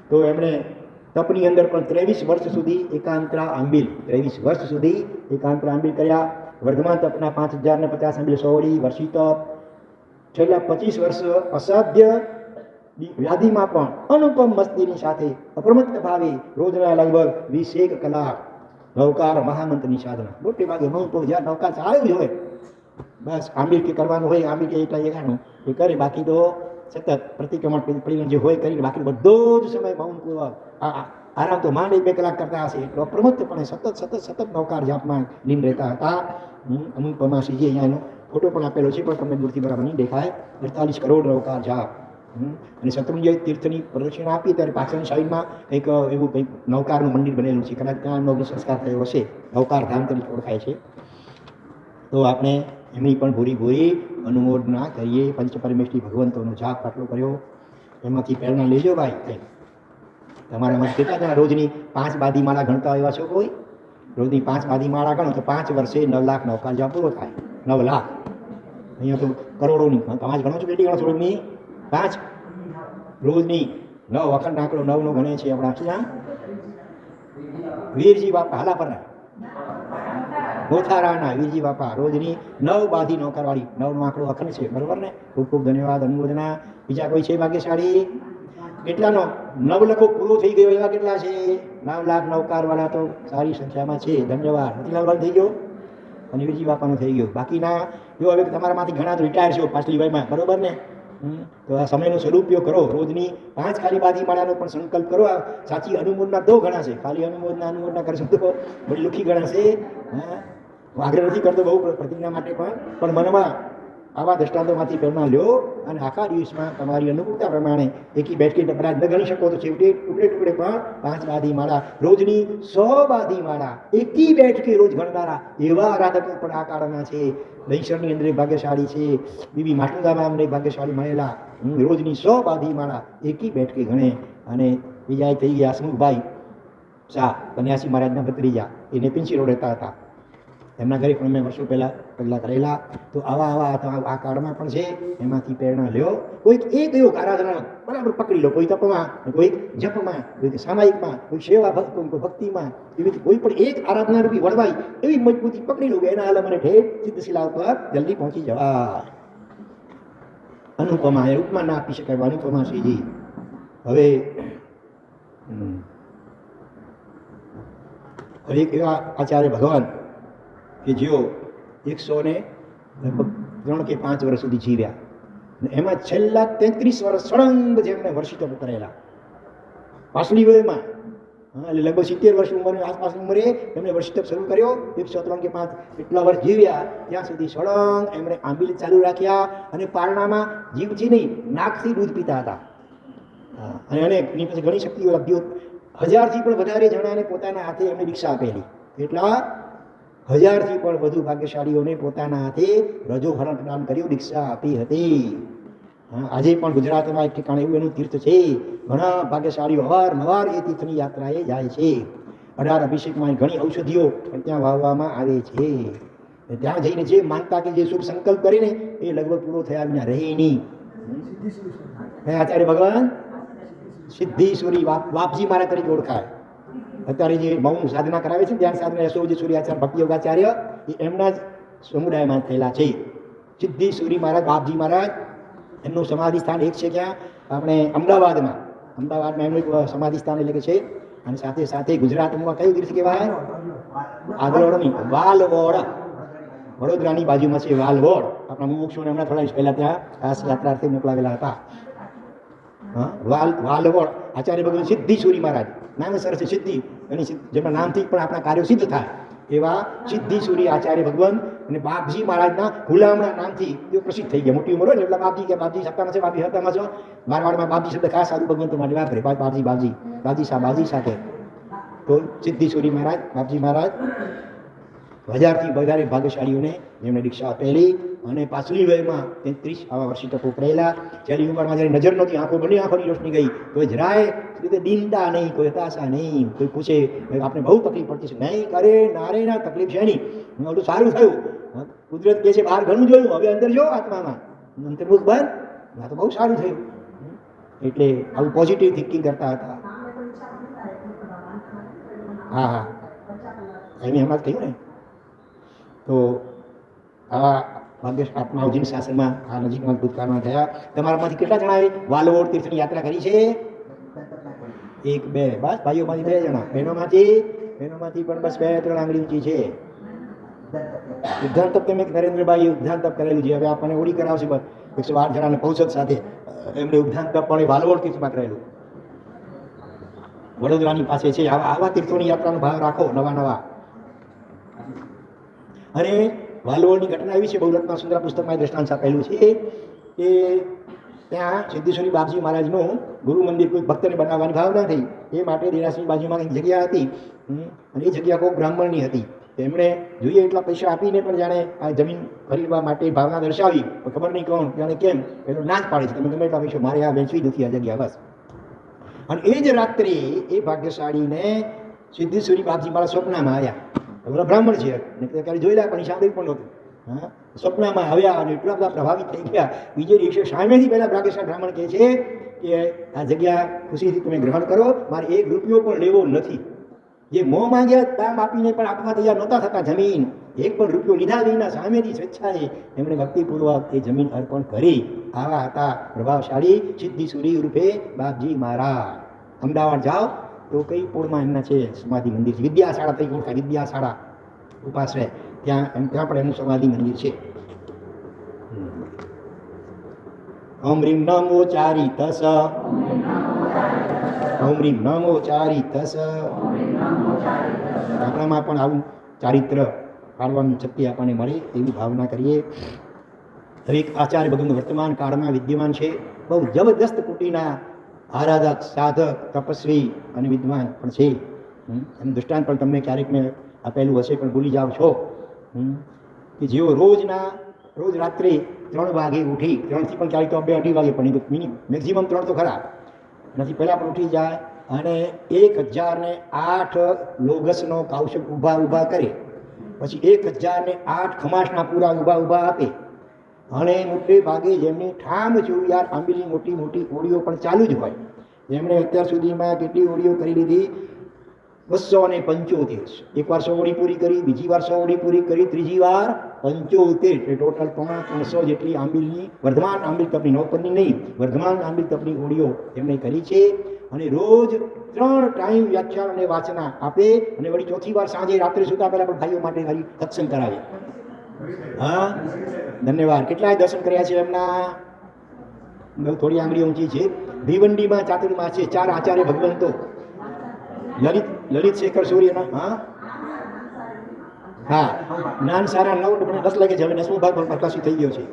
Speaker 1: તો એમણે તપની અંદર પણ 23 વર્ષ સુધી એકાંતરા આંબિલ, 23 વર્ષ સુધી એકાંતરા આંબિલ કર્યા. વર્ધમાન તપના 5050 આંબિલ 100 વર્ષી તપ. છેલ્લા 25 વર્ષ અસાધ્ય વ્યાધિમાં પણ અનુપમ મસ્તીની સાથે અપ્રમત્ત ભાવે રોજના લગભગ 21 કલાક નૌકાર મહામંત્રની સાધના. મોટે ભાગે જ્યાં નૌકાર ચાલ્યું જ હોય, બસ આંબિલ કે કરવાનું હોય, આંબિલ કે એટલા એકાનું એ કરે. બાકી તો સતત પ્રતિક્રમણ પરિવહન જે હોય કરીને બાકી બધો જ સમય મૌનપૂર્વક આરામ તો માંડ 2 કલાક કરતા હશે. એટલો અપ્રમત્તપણે સતત નૌકાર જાપમાં લીન રહેતા હતા. અનુપમા શ્રીજી અહીંયા એનો ફોટો પણ આપેલો છે, પણ તમને દૂરથી બરાબર નહીં દેખાય. 48 કરોડ નૌકાર જાપ. અને શત્રુંજય તીર્થની પ્રદક્ષિણા આપી ત્યારે પાછળની સાઈડમાં કંઈક એવું કંઈક નૌકારનું મંદિર બનેલું છે. કદાચ ત્યાં સંસ્કાર થયો હશે. નૌકાર ધામ તરીકે ઓળખાય છે. તો આપણે એમની પણ ભૂરી અનુમોદના કરીએ. પંચપરમેષ્ઠી ભગવંતોનો જાપ આટલો કર્યો, એમાંથી પ્રેરણા લેજો ભાઈ. તમારામાં કેટલા જણા રોજની 5 બાદી માળા ગણતા એવા છો કોઈ? રોજની 5 બાદી માળા ગણો તો 5 વર્ષે 9 લાખ નવકાર જપ પૂરો થાય. 9 લાખ, અહીંયા તો કરોડોની 5 ગણો છો બેટી, ગણો છો રોજની 5, રોજની 9 અખંડ આંકડો 9 નો ગણે છે આપણા ક્યાં વીરજી બાપા હાલાપરના મોથારાના વીરજી બાપા રોજની 9 બાદી નોકરવાળી 9 નો આંકડો અખંડ છે, બરોબર ને? ખૂબ ખૂબ ધન્યવાદ, અનુમોદના. બીજા કોઈ છે ભાગ્યશાળી? કેટલાનો 9 લખો પૂરો થઈ ગયો એવા કેટલા છે? 9 લાખ નવકાર વાળા તો સારી સંખ્યામાં છે. ધન્યવાદ. મોતીલાલ થઈ ગયો અને વીરજી બાપાનો થઈ ગયો. બાકીના જો હવે તમારામાંથી ઘણા તો રિટાયર છે પાછલી વયમાં, બરોબર ને? તો આ સમયનો સદુપયોગ કરો. રોજની 5 ખાલી બાદી માળાનો પણ સંકલ્પ કરો. આ સાચી અનુમોદના 2 ગણાશે. ખાલી અનુમોદના કરશો તો બધી લુખી ગણાશે. આગ્રહ નથી કરતો બહુ પ્રતિજ્ઞા માટે પણ મનમાં આવા દ્રષ્ટાંતોમાંથી પ્રેરણા લ્યો અને આખા દિવસમાં તમારી અનુકૂળતા પ્રમાણે એકી બેઠકી અપરાધ ન ગણી શકો તો છેવટે ટુકડે ટુકડે પણ 5 બાદી માળા, રોજની 100 બાદી માળા એકી બેઠકે રોજ ગણનારા એવા આરાધકો પણ આ કાળમાં છે. દહીસરની અંદર ભાગ્યશાળી છે, બીબી માટુદામાં અમને ભાગ્યશાળી મળેલા. રોજની 100 બાદી માળા એકી બેઠકે ગણે. અને બીજા થઈ ગયા હસમુખભાઈ શાહ, કન્યાસી મહારાજના ભત્રીજા, એ નેપિંચી રોડ રહેતા હતા. એમના ઘરે પણ મેં વર્ષો પહેલાં કરેલા. તો આવા આ કાળમાં પણ છે, એમાંથી પ્રેરણા લ્યો. કોઈક એક એવું આરાધના બરાબર પકડી લો, કોઈ તપમાં, કોઈક જપમાં, કોઈક સામાયિકમાં, કોઈ સેવા કોઈ ભક્તિમાં, એવી કોઈ પણ એક આરાધના રૂપી વળવાય એવી મજબૂતી પકડી લો કે એના હાલ મને ઠેઠ સિદ્ધશિલા ઉપર જલ્દી પહોંચી જવા. અનુપમા એ રૂપમાં ના આપી શકાય. અનુપમા શ્રીજી હવે એક એવા આચાર્ય ભગવાન કે જેઓ 103 કે 5 વર્ષ સુધી જીવ્યા, એમાં છેલ્લા 33 વર્ષ સળંગ જેમણે વર્ષિતપ કરેલા પાછલી વયમાં, એટલે લગભગ 70 વર્ષ ઉંમરની આસપાસની ઉંમરે એમણે વર્ષિતપ શરૂ કર્યો. 103 કે 5 એટલા વર્ષ જીવ્યા ત્યાં સુધી સળંગ એમણે આંબીલ ચાલુ રાખ્યા અને પારણામાં જીભથી નહીં નાકથી દૂધ પીતા હતા. અને એની પછી ઘણી શક્તિઓ લબ્ધીઓ 1000થી પણ વધારે જણાને પોતાના હાથે એમણે દીક્ષા આપેલી. એટલા 1000થી પણ વધુ ભાગ્યશાળીઓને પોતાના હાથે રજોહરણ પ્રદાન કર્યું, દીક્ષા આપી હતી. આજે પણ ગુજરાતમાં એક ઠેકાણે એવું એનું તીર્થ છે. ઘણા ભાગ્યશાળીઓ અવારનવાર એ તીર્થની યાત્રાએ જાય છે. 18 અભિષેકમાં ઘણી ઔષધિઓ પણ ત્યાં વાવવામાં આવે છે. ત્યાં જઈને જે માનતા કે જે શુભ સંકલ્પ કરીને એ લગભગ પૂરો થયા વિના રહે નહીં. આચાર્ય ભગવાન સિદ્ધેશ્વરી વાપજી મારા તરીકે ઓળખાય. અત્યારે જે મૌન સાધના કરાવે છે, ધ્યાન સાધના યશોજી સૂર્યાચાર્ય ભક્તિ યોગાચાર્ય, એ એમના જ સમુદાયમાં થયેલા છે. સિદ્ધેશ્વરી મહારાજ, બાપજી મહારાજ, એમનું સમાધિ સ્થાન એક છે ક્યાં આપણે અમદાવાદમાં એમનું એક સમાધિ સ્થાન એટલે કે છે. અને સાથે સાથે ગુજરાતમાં કયું તીર્થ કહેવાય? આગળની વાલવોડ, વડોદરાની બાજુમાં છે વાલવોડ. આપણા મુમુક્ષુઓને હમણાં થોડા દિવસ પહેલા ત્યાં ખાસ યાત્રાર્થે મોકલાવેલા હતા. વાલવોડ આચાર્ય ભગવાન સિદ્ધેશ્વરી મહારાજ, નામ સરસ છે સિદ્ધિ, એની જેમના નામથી પણ આપણા કાર્યો સિદ્ધ થાય એવા સિદ્ધેશ્વરી આચાર્ય ભગવાન અને બાપજી મહારાજના ગુલામના નામથી તેઓ પ્રસિદ્ધ થઈ ગયા. મોટી ઉંમર હોય ને એટલે બાપજી કે બાપજી સત્તામાં છે, બાપજી સત્તામાં છો. મારવાડમાં બાપજી શબ્દ ખાસ સાધુ ભગવંતો માટે વાપરે. બાપજી સાથે તો સિદ્ધેશ્વરી મહારાજ, બાપજી મહારાજ 1000થી વધારે ભાગ્યશાળીઓને જેમણે દીક્ષા આપેલી. અને પાછલી વયમાં 33 આવા વર્ષિતપો કરેલા. છેલ્લી ઉંમરમાં જ્યારે નજર નહોતી, બંને આંખોની રોશની ગઈ, તો જરાય રીતે દિનતા નહીં, કોઈ હતાશા નહીં. કોઈ પૂછે આપણે બહુ તકલીફ પડતી છે, નહીં કરે નારે ના તકલીફ છે નહીં, બધું સારું થયું. કુદરત કહે છે બહાર ઘણું જોયું, હવે અંદર જો આત્મામાં અંતર્મુખ બંધ, આ તો બહુ સારું થયું. એટલે આવું પોઝિટિવ થિંકિંગ કરતા હતા. હા એમ હમણાં થયું ને. તો આવા ભાગ્ય આત્માઓ જીન શાસનમાં આ નજીકમાં ભૂતકાળમાં થયા. તમારામાંથી કેટલા જણાએ વાલોડ તીર્થની યાત્રા કરી છે? 1 2 બસ. ભાઈઓમાંથી 2 જણા, બહેનોમાંથી પણ બસ 2 3 આંગળી ઊંચી છે. ઉદ્ધાન તપ તમે નરેન્દ્રભાઈ ઉદ્ધાન તપ કરેલું છે. હવે આપણને ઓળી કરાવશે 108 જણાને પૌષદ સાથે એમણે ઉદ્ધાન તપ પણ વાલોડ તીર્થમાં કરેલું. વડોદરાની પાસે છે. આવા તીર્થોની યાત્રાનો ભાવ રાખો નવા. અને વાલવોડની ઘટના એવી છે, બહુરત્ના સુંદર પુસ્તકમાં દ્રષ્ટાંત આપેલું છે કે ત્યાં સિદ્ધેશ્વરી બાપજી મહારાજનું ગુરુ મંદિર કોઈ ભક્તને બનાવવાની ભાવના થઈ. એ માટે દેરાસરની બાજુમાં કંઈક જગ્યા હતી અને એ જગ્યા કોઈ બ્રાહ્મણની હતી. એમણે જોઈએ એટલા પૈસા આપીને પણ જાણે આ જમીન ખરીદવા માટે ભાવના દર્શાવી, ખબર નહીં કોણ જાણે કેમ પેલો ના જ પાડે છે, તમે ગમે એટલા પૈસા, મારે આ વેચવી નથી આ જગ્યા બસ. અને એ જ રાત્રે એ ભાગ્યશાળીને સિદ્ધેશ્વરી બાપજી મારા સ્વપ્નમાં આવ્યા. બ્રાહ્મણ છે ને ક્યારે જોયેલા પણ સાંભળ્યું પણ નહોતું. હા, સપનામાં આવ્યા અને એટલા બધા પ્રભાવિત થઈ ગયા. બીજે દિવસે સામેથી પહેલા બ્રાગેશ્વર બ્રાહ્મણ કહે છે કે આ જગ્યા ખુશીથી તમે ગ્રહણ કરો, મારે 1 રૂપિયો પણ લેવો નથી. જે મોં માંગ્યા દામ આપીને પણ આપવા તૈયાર નહોતા થતા જમીન, 1 પણ રૂપિયો લીધા વિના સામેથી સ્વેચ્છાએ એમણે ભક્તિપૂર્વક એ જમીન અર્પણ કરી. આવા હતા પ્રભાવશાળી સિદ્ધિસુરી ઉર્ફે બાપજી મહારાજ. અમદાવાદ જાઓ તો કઈ પોળમાં એમના છે સમાધિ મંદિર છે, વિદ્યાશાળા તરીકે ઓળખાય, વિદ્યાશાળા ઉપાશ્રય, ત્યાં પણ એમનું સમાધિ મંદિર છે. ઓમ રીમ નમો ચારિતસ, ઓમ રીમ નમો ચારિતસ. આપણામાં પણ આવું ચારિત્ર પાડવાનું શક્તિ આપણને મળે એવી ભાવના કરીએ. હવે એક આચાર્ય ભગવાન વર્તમાન કાળમાં વિદ્યમાન છે, બહુ જબરદસ્ત કોટીના આરાધક, સાધક, તપસ્વી અને વિદ્વાન પણ છે. એનું દૃષ્ટાંત પણ તમને ક્યારેક મેં આપેલું હશે પણ ભૂલી જાઓ છો કે જેઓ રોજ રાત્રે 3 વાગે ઉઠી, 3થી પણ ક્યારેક તો 2-2:30 વાગે પણ મેક્સિમમ 3 તો ખરા, નથી પહેલાં પણ ઉઠી જાય અને 1008 લોગસનો કૌશક ઊભા કરે, પછી 1008 ખમાસના પૂરા ઊભા આપે અને મોટે ભાગે જેમની ઠામ જોયું યાર આંબીની મોટી મોટી ઓળીઓ પણ ચાલુ જ હોય. એમણે અત્યાર સુધીમાં કેટલી ઓળીઓ કરી લીધી? 275. એકવાર 100 ઓળી પૂરી કરી, બીજી વાર 100 ઓળી પૂરી કરી, ત્રીજી વાર 75, એટલે ટોટલ 300 જેટલી આંબીલની, વર્ધમાન આંબીલ તપની, નવપરની નહીં, વર્ધમાન આંબીલ તપની ઓળીઓ એમણે કરી છે. અને રોજ 3 ટાઈમ વ્યાખ્યાન અને વાચના આપે અને વળી 4થી વાર સાંજે રાત્રે સુતા પહેલા પણ ભાઈઓ માટે વળી સત્સંગ કરાવે. હા, ધન્યવાદ. કેટલાય દર્શન કર્યા છે એમના, થોડી આંગળીઓ ઊંચી છે. ભિવંડીમાં ચાતુર્માસ છે, 4 આચાર્ય ભગવંતો, લલિત શેખર સૂર્યના. હા, જ્ઞાન સારા 9-10 લાગે છે, હવે 10મો ભાગ પણ પ્રકાશિત થઈ ગયો છે.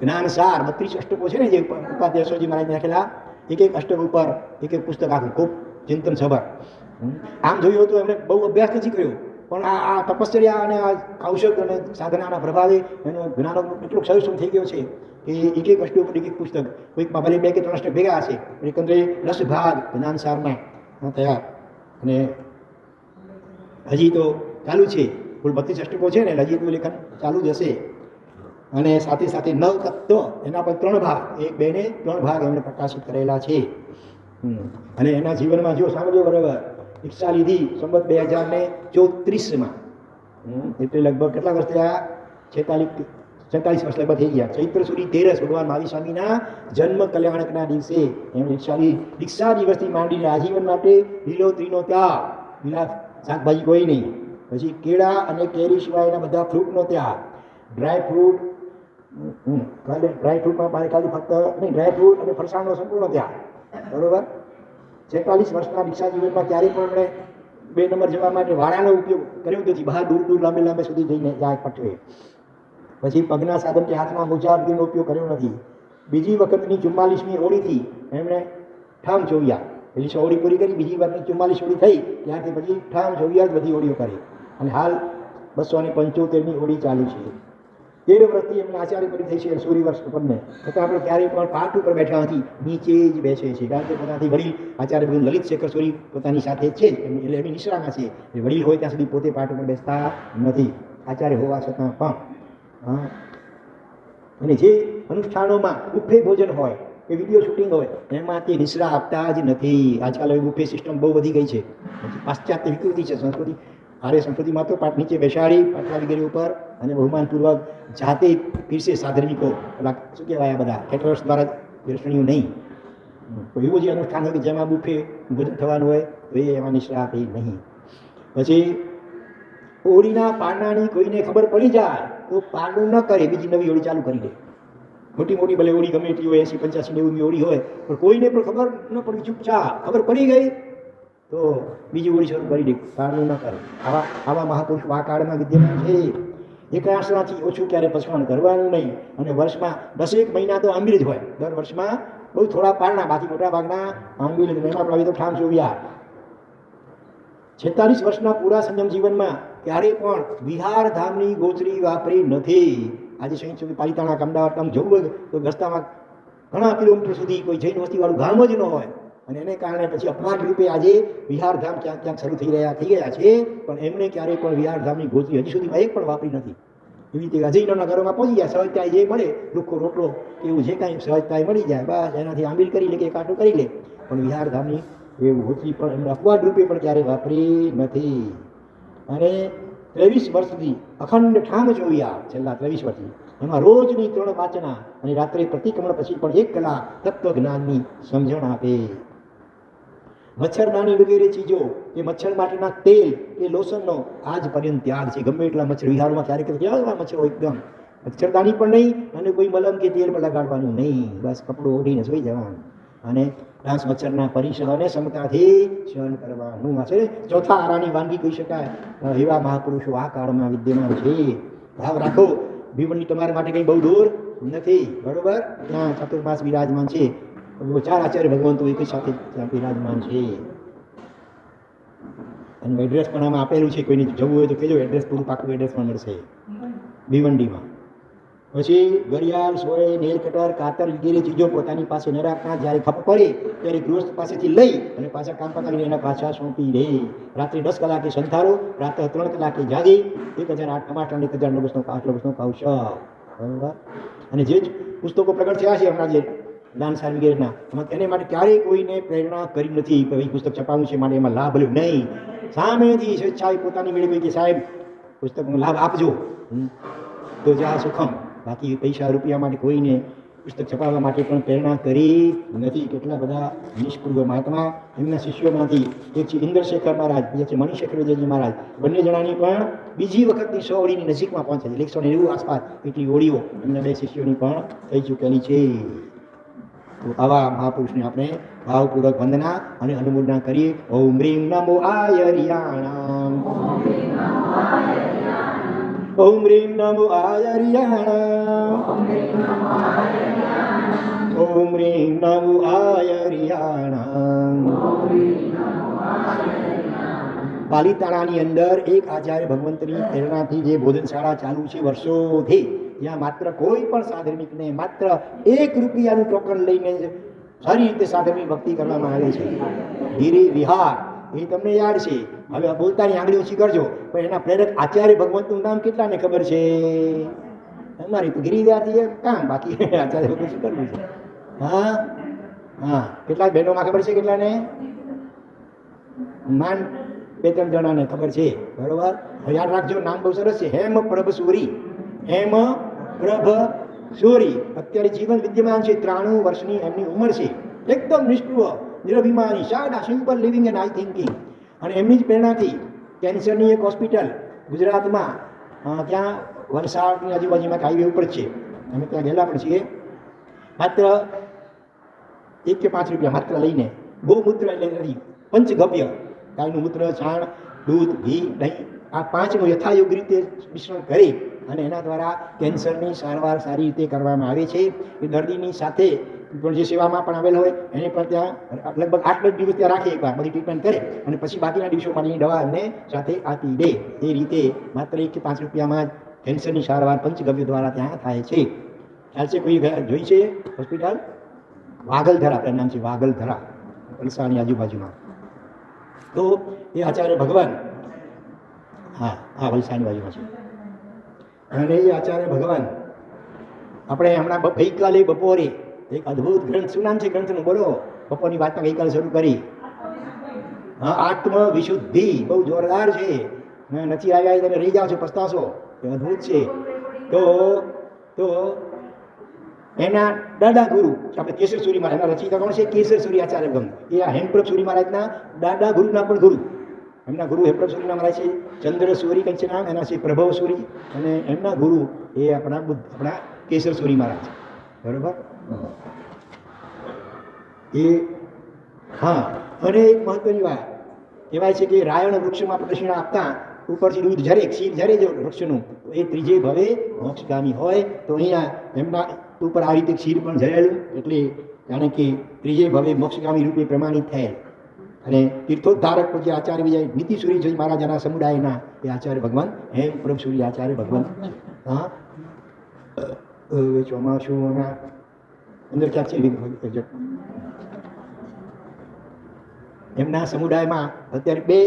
Speaker 1: જ્ઞાન સાર 32 અષ્ટકો છે ને જે ઉપાધ્યાસોજી મહારાજ નાખેલા, એક અષ્ટક ઉપર એક પુસ્તક આખું, ખૂબ ચિંતન સભર. આમ જોયું તો એમણે બહુ અભ્યાસ નથી કર્યો, પણ આ તપશ્ચર્યા અને આ કૌશક અને સાધનાના પ્રભાવે એનો જ્ઞાનનો એટલો ક્ષયક્ષમ થઈ ગયો છે કે એક અષ્ટક ઉપર એક પુસ્તક, કોઈકમાં ભલે 2 કે 3 અષ્ટક ભેગા હશે, એકંદરે 10 ભાગ જ્ઞાન સારના થયા. અને હજી તો ચાલુ છે, કુલ 32 અષ્ટકો છે ને, હજી તો લેખન ચાલુ જ હશે. અને સાથે સાથે 9 તત્વ, એના પર 3 ભાગ, 1, 2 ને 3 ભાગ એમણે પ્રકાશિત કરેલા છે. અને એના જીવનમાં જો સાંભળ્યો બરાબર, દીક્ષા લીધી સંવત 2034માં, એટલે લગભગ કેટલા વર્ષ થયા? 46 વર્ષ લગભગ થઈ ગયા. ચૈત્ર સુધી 13 ભગવાન મહાવીર સ્વામીના જન્મ કલ્યાણકના દિવસે એમણે દીક્ષા દિવસથી માંડીને આજીવન માટે લીલોતરીનો ત્યાગ, લીલા શાકભાજી કોઈ નહીં, પછી કેળા અને કેરી સિવાયના બધા ફ્રૂટનો ત્યાગ, ડ્રાયફ્રૂટમાં ખાલી ફક્ત નહીં, ડ્રાયફ્રૂટ અને ફરસાણનો સંપૂર્ણ ત્યાગ. બરોબર. 46 વર્ષના દીક્ષા જીવનમાં ક્યારેય પણ એમણે 2 નંબર જવા માટે વાળાનો ઉપયોગ કર્યો નથી, બહાર દૂર લાંબે સુધી જઈને જાય પટવે. પછી પગના સાધન કે હાથમાં મોજાનો ઉપયોગ કર્યો નથી. બીજી વખતની 44મી ઓળીથી એમણે ઠામ ચોવ્યા, પેલી 100 ઓળી પૂરી કરી, બીજી વારની 44 ઓળી થઈ, ત્યારથી પછી ઠામ ચોવ્યા જ બધી ઓળીઓ કરી. અને હાલ 275મી ઓળી ચાલુ છે. 13 વર્ષથી એમને આચાર્ય પરી થઈ છે સૂર્યવર્ષ ઉપરને, છતાં આપણે ક્યારેય પણ પાઠ ઉપર બેઠા નથી, નીચે જ બેસે છે. કારણ કે પોતાથી વડીલ આચાર્ય ભગવાન લલિત શેખર સૂરી પોતાની સાથે છે, એટલે એમની નિશ્રામાં છે. વડીલ હોય ત્યાં સુધી પોતે પાઠ ઉપર બેસતા નથી, આચાર્ય હોવા છતાં પણ. હા, અને જે અનુષ્ઠાનોમાં બુફે ભોજન હોય કે વિડીયો શૂટિંગ હોય, એમાંથી નિશ્રા આપતા જ નથી. આજકાલ હવે બુફે સિસ્ટમ બહુ વધી ગઈ છે, પાશ્ચાત્ય વિકૃતિ છે સંસ્કૃતિ. આર્ય સંસ્કૃતિમાં તો પાઠ નીચે બેસાડી પાટલા વગેરે ઉપર અને બહુમાનપૂર્વક જાતે પીરસે સાધર્મિકો, પેલા શું કહેવાય બધા કેટરર્સ દ્વારા પીરસણીઓ નહીં. તો એવું જે અનુષ્ઠાન હોય કે જેમાં બુફે ભોજન થવાનું હોય તો એમાં નિશ્રા આપે નહીં. પછી ઓળીના પારણાની કોઈને ખબર પડી જાય તો પારણું ન કરે, બીજી નવી ઓળી ચાલુ કરી દે. મોટી ભલે ઓળી ગમે એટલી હોય, 80-85-90 ઓળી હોય, પણ કોઈને પણ ખબર ન પડી, ચૂપચાપ ખબર પડી ગઈ તો બીજી ઓળી શરૂ કરી દે, પારણું ન કરે. આવા મહાપુરુષ આ કાળમાં વિદ્યમાન છે. એક આસનાથી ઓછું ક્યારે પસવાણ કરવાનું નહીં. અને વર્ષમાં 10 મહિના તો આંબીલ જ હોય, દર વર્ષમાં બહુ થોડા પારણા, બાકી મોટા ભાગના આંબીલ. એમાં પણ તો ઠામ જોવ્યા. 46 વર્ષના પૂરા સંયમ જીવનમાં ક્યારેય પણ વિહાર ધામની ગોચરી વાપરી નથી. આજે સંયુક્ત પાલિતાણા, અમદાવાદ આમ જવું હોય તો રસ્તામાં ઘણા કિલોમીટર સુધી કોઈ જૈન વસ્તીવાળું ગામ જ ન હોય, અને એને કારણે પછી અપવાદ રૂપે આજે વિહારધામ ક્યાંક ક્યાંક શરૂ થઈ ગયા છે, પણ એમણે ક્યારેય પણ વિહારધામની ગોતી હજી સુધીમાં એક પણ વાપરી નથી. એવી રીતે અજયના ઘરોમાં પહોંચી જાય, સહજતા જે મળે લુખો રોટલો એવું જે કાંઈ સહજતા મળી જાય બસ એનાથી આંબીલ કરી લે કે કાંટું કરી લે, પણ વિહારધામની એવું ગોતી પણ એમણે અપવાદ રૂપે પણ ક્યારેય વાપરી નથી. અને 23 વર્ષથી અખંડ ઠામ જોયા, છેલ્લા 23 વર્ષથી એમાં રોજની 3 વાચના અને રાત્રે પ્રતિક્રમણ પછી પણ 1 કલાક તત્વજ્ઞાનની સમજણ આપે. મચ્છરદાની વગેરે ચીજો કે મચ્છર માટેના તેલ કે લોશનનો આજ પર્યંત ત્યાગ છે. ગમે એટલા મચ્છર વિહારમાં ક્યારેક કેવા મચ્છરો એકદમ મચ્છરદાની પણ નહીં અને કોઈ મલમ કે તેલ પણ લગાડવાનું નહીં, બસ કપડું ઓઢીને સુઈ જવાનું અને ડાંસ મચ્છરના પરિશ્રમને ક્ષમતાથી સહન કરવાનું. આ છે ચોથા આરાની વાનગી કહી શકાય. એવા મહાપુરુષો આ કાળમાં વિદ્યમાન છે. ભાવ રાખો ભીવંડી તમારા માટે કંઈ બહુ દૂર નથી, બરોબર. ત્યાં ચતુર્માસ બિરાજમાન છે, 4 આચાર્ય ભગવંતો એક સાથે ત્યાં બિરાજમાન છે. અને એડ્રેસ પણ આમાં આપેલું છે, કોઈને જવું હોય તો કહેજો, એડ્રેસ પૂરું પાકું એડ્રેસ પણ મળશે ભીવંડીમાં. પછી ઘડિયાળ, સોય, નેલ કટર, કાતર વગેરે ચીજો પોતાની પાસે ન રાખતા, જ્યારે ખપ પડે ત્યારે ગૃહસ્થ પાસેથી લઈ અને પાછા કામ પતાવીને એના પાછા સોંપી દે. રાત્રે 10 કલાકે સંથારો, રાત્રે 3 કલાકે જાગી, 1008 ટમાટર અને 1009 કૌશલ, બરાબર. અને જે જ પુસ્તકો પ્રગટ થયા છે હમણાં જે દાનસાર વગેરેના, એને માટે ક્યારેય કોઈને પ્રેરણા કરી નથી કે પુસ્તક છપાવવું છે માટે એમાં લાભ લેવું નહીં. સામેથી સ્વેચ્છાએ પોતાની મેળવી કે સાહેબ પુસ્તકનો લાભ આપજો તો જા સુખમ. બાકી પૈસા રૂપિયા માટે કોઈને પુસ્તક છપાવવા માટે પણ પ્રેરણા કરી નથી. કેટલા બધા નિષ્પૃહ મહાત્મા એમના શિષ્યોમાંથી એક છે ઇન્દ્રશેખર મહારાજ, બીજા છે મણિશેખરજી મહારાજ, બંને જણાની પણ બીજી વખતની 100 ઓળીની નજીકમાં પહોંચે છે. 190 આસપાસ એટલી ઓળીઓ એમના 2 શિષ્યોની પણ થઈ ચૂકેલી છે. તો આવા મહાપુરુષને આપણે ભાવપૂર્વક વંદના અને અનુમોદના કરીએ. ઓમ રીમ નમો આયર્યાણામ, ઓમ રીમ નમો આયર્યાણામ, ઓમ રીમ નમો આયર્યાણામ. પાલીતાણાની અંદર એક આચાર્ય ભગવંતની પ્રેરણાથી જે ભોજનશાળા ચાલુ છે વર્ષોથી, ત્યાં માત્ર કોઈ પણ સાધર્મિકને માત્ર 1 રૂપિયાનું ટોકન લઈને સારી રીતે સાધર્મિક ભક્તિ કરવામાં આવે છે. ગિરિ વિહાર એ તમને યાદ છે, હવે બોલતાની આંગળી ઓછી કરજો, પણ એના પ્રેરક આચાર્ય ભગવંતનું નામ કેટલાને ખબર છે? અમારી તો ગિરિધારથી કામ, બાકી આચાર્ય ભગવંત શું કરવું છે? હા હા, કેટલાક બહેનોમાં ખબર છે, કેટલાને માન 2-3 જણાને ખબર છે, બરોબર. યાદ રાખજો, નામ બહુ સરસ છે, હેમ પ્રભ સૂરી. હેમ પ્રભ સૂરી અત્યારે જીવન વિદ્યમાન છે, 93 વર્ષની એમની ઉંમર છે. એકદમ નિષ્ઠુર, નિરભિમાની, સાદા, simple living and high thinking. અને એમની જ પ્રેરણાથી કેન્સરની એક હોસ્પિટલ ગુજરાતમાં, ત્યાં વલસાડની આજુબાજુમાં હાઈવે ઉપર છે, અમે ત્યાં ગયેલા પણ છીએ. માત્ર 1 કે 5 રૂપિયા માત્ર લઈને ગૌમૂત્ર એટલે પંચગવ્ય, ગાયનું મૂત્ર, છાણ, દૂધ, ઘી, દહીં, આ 5નું યથાયોગ્ય રીતે મિશ્રણ કરી અને એના દ્વારા કેન્સરની સારવાર સારી રીતે કરવામાં આવે છે. એ દર્દીની સાથે પણ જે સેવામાં પણ આવેલ હોય એને પણ ત્યાં લગભગ 8-10 દિવસ ત્યાં રાખે, એકવાર બધી ટ્રીટમેન્ટ કરે અને પછી બાકીના દિવસો માટેની દવા એમને સાથે આપી દે. એ રીતે માત્ર 1 કે 5 રૂપિયામાં કેન્સરની સારવાર પંચગવ્ય દ્વારા ત્યાં થાય છે. ખ્યાલ છે? કોઈ જોઈ છે હોસ્પિટલ? વાગલધરા આપણા નામ છે, વાગલધરા, વલસાડની આજુબાજુમાં. તો એ આચાર્ય ભગવાન, હા હા, વલસાડની બાજુમાં છે. અને એ આચાર્ય ભગવાન આપણે હમણાં ગઈકાલે બપોરે એક અદ્ભુત ગ્રંથ, શું નામ છે ગ્રંથનું? બોલો. બપોરની વાતમાં ગઈકાલે શરૂ કરી. હા, આત્મ વિશુદ્ધિ, બહુ જોરદાર છે. નથી આવ્યા તમે રહી જાઓ છો, પસ્તાશો, એ અદ્ભુત છે. તો એના દાદા ગુરુ આપણે કેસર સૂરી મહારાજ, એના રચયિતા કોણ છે? કેસર સૂરી આચાર્ય ભગવાન. એ આ હેમપ્રભ સૂરી મહારાજના દાદા ગુરુના પણ ગુરુ. એમના ગુરુ હેમપ્રભ સૂરીના મહારાજ છે, ચંદ્ર સૂરી કંઈ છે નામ, એના છે પ્રભવ સૂરી, અને એમના ગુરુ એ આપણા કેસર સૂરી મહારાજ, બરોબર. એ હા, અને એક મહત્વની વાત કહેવાય છે કે રાયણ વૃક્ષમાં પ્રદક્ષિણા આપતા ઉપરથી દૂધ ઝરે, ક્ષીર ઝરે જો વૃક્ષનું, તો એ ત્રીજે ભવે મોક્ષગામી હોય. તો અહીંયા એમના ઉપર આ રીતે ક્ષીર પણ ઝરેલું, એટલે જાણે કે ત્રીજે ભવે મોક્ષગામી રૂપે પ્રમાણિત થયેલ. અને તીર્થોદ્ધારક પૂજ્ય આચાર્ય વિજય નીતિસુરી મહારાજાના સમુદાયના એ આચાર્ય ભગવાન હેમપ્રભ સૂરી આચાર્ય ભગવાન. હા, ચોમાસું અંદર ક્યાંક છે એમના સમુદાયમાં અત્યારે બે,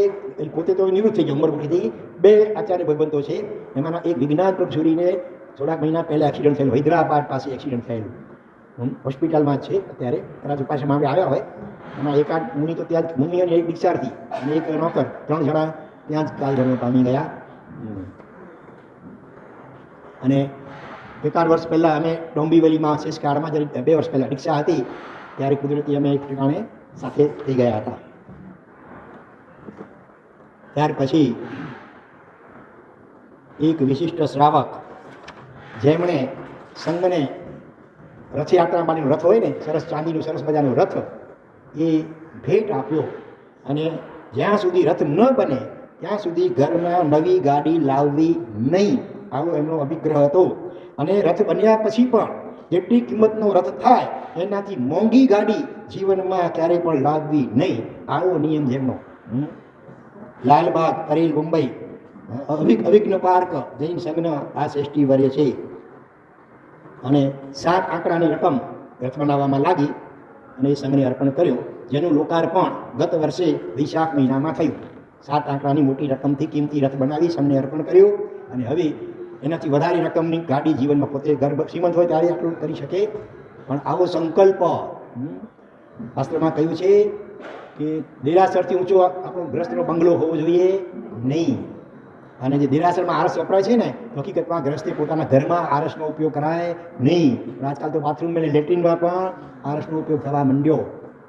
Speaker 1: પોતે તો નિવૃત્ત થઈ ગયા ઉંમરથી, બે આચાર્ય ભાઈબંધો છે. એમાંના એક વિજ્ઞાન પ્રભુરીને થોડાક મહિના પહેલાં એક્સિડન્ટ થયેલું, હૈદરાબાદ પાસે એક્સિડન્ટ થયેલું, હોસ્પિટલમાં જ છે અત્યારે, કદાચ પાસે મામલે આવ્યા હોય. એમાં એકાદ મુનિ તો ત્યાં જ, મુનિ અને એક દીક્ષાર્થી અને એક નોકર, 3 જણા ત્યાં જ કાલ ધર્મ પામી ગયા. અને એકાદ વર્ષ પહેલાં અમે ડોંબીવલીમાં શેષકાળમાં જ્યારે 2 વર્ષ પહેલાં દીક્ષા હતી ત્યારે કુદરતી અમે એક ઠેકાણે સાથે થઈ ગયા હતા. ત્યાર પછી એક વિશિષ્ટ શ્રાવક જેમણે સંઘને રથયાત્રા માટેનું રથ હોય ને, સરસ ચાંદીનું સરસ મજાનું રથ, એ ભેટ આપ્યો. અને જ્યાં સુધી રથ ન બને ત્યાં સુધી ઘરમાં નવી ગાડી લાવવી નહીં, આવો એમનો અભિગ્રહ હતો. અને રથ બન્યા પછી પણ જેટલી કિંમતનો રથ થાય એનાથી મોંઘી ગાડી જીવનમાં ક્યારેય પણ લાવવી નહીં, આવો નિયમ જેમનો. લાલબાગ, કરેલ, મુંબઈ, અવિઘ્ન પાર્ક જૈન સંઘના આ શ્રેષ્ઠી વર્ય છે. અને 7 આંકડાની રકમ રથ બનાવવામાં લાગી અને એ સંઘને અર્પણ કર્યો, જેનું લોકાર્પણ ગત વર્ષે વૈશાખ મહિનામાં થયું. 7 આંકડાની મોટી રકમથી કિંમતી રથ બનાવી સંઘને અર્પણ કર્યો. અને હવે એનાથી વધારે રકમની ગાડી જીવનમાં, પોતે ગર્ભ શ્રીમંત હોય ત્યારે આટલું કરી શકે, પણ આવો સંકલ્પ શાસ્ત્રમાં કહ્યું છે કે દેરાસરથી ઊંચો આપણો ગ્રસ્તનો બંગલો હોવો જોઈએ નહીં. અને જે દેરાસરમાં આરસ વપરાય છે ને, હકીકતમાં ગ્રસ્તે પોતાના ઘરમાં આરસનો ઉપયોગ કરાય નહીં. આજકાલ તો બાથરૂમ અને લેટ્રિનમાં પણ આરસનો ઉપયોગ થવા માંડ્યો.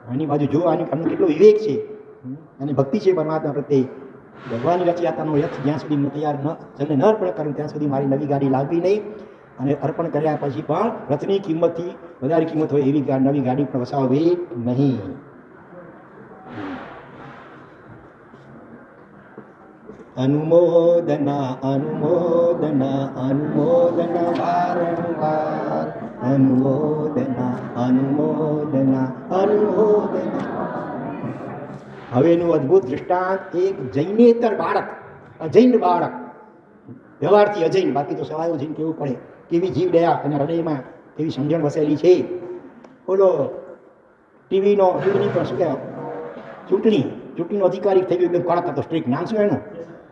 Speaker 1: આની બાજુ જો આનો કેટલો વિવેક છે અને ભક્તિ છે પરમાત્મા પ્રત્યે. ભગવાનની રથયાત્રાનો રથ જ્યાં સુધી હું તૈયાર જેમને ન અર્પણ કરું ત્યાં સુધી મારી નવી ગાડી લાવવી નહીં. અને અર્પણ કર્યા પછી પણ રથની કિંમતથી વધારે કિંમત હોય એવી નવી ગાડી પણ વસાવવી નહીં. અનુમોદના અનુમોદના અનુમોદના વારંવાર, અનુમોદના અનુમોદના અનુમોદના. હવેનું અદ્ભુત દૃષ્ટાંત એક જૈનેતર બાળક, અજૈન બાળક, વ્યવહારથી અજૈન, બાકી તો સવાયો જઈને કેવું પડે, કેવી જીવ દયા અને હૃદયમાં કેવી સમજણ વસેલી છે. બોલો ટીવીની પણ શું કહેવાય, ચૂંટણીનો અધિકારી થઈ ગયો, એકદમ કડક હતો, સ્ટ્રીક. નામ શું એનું?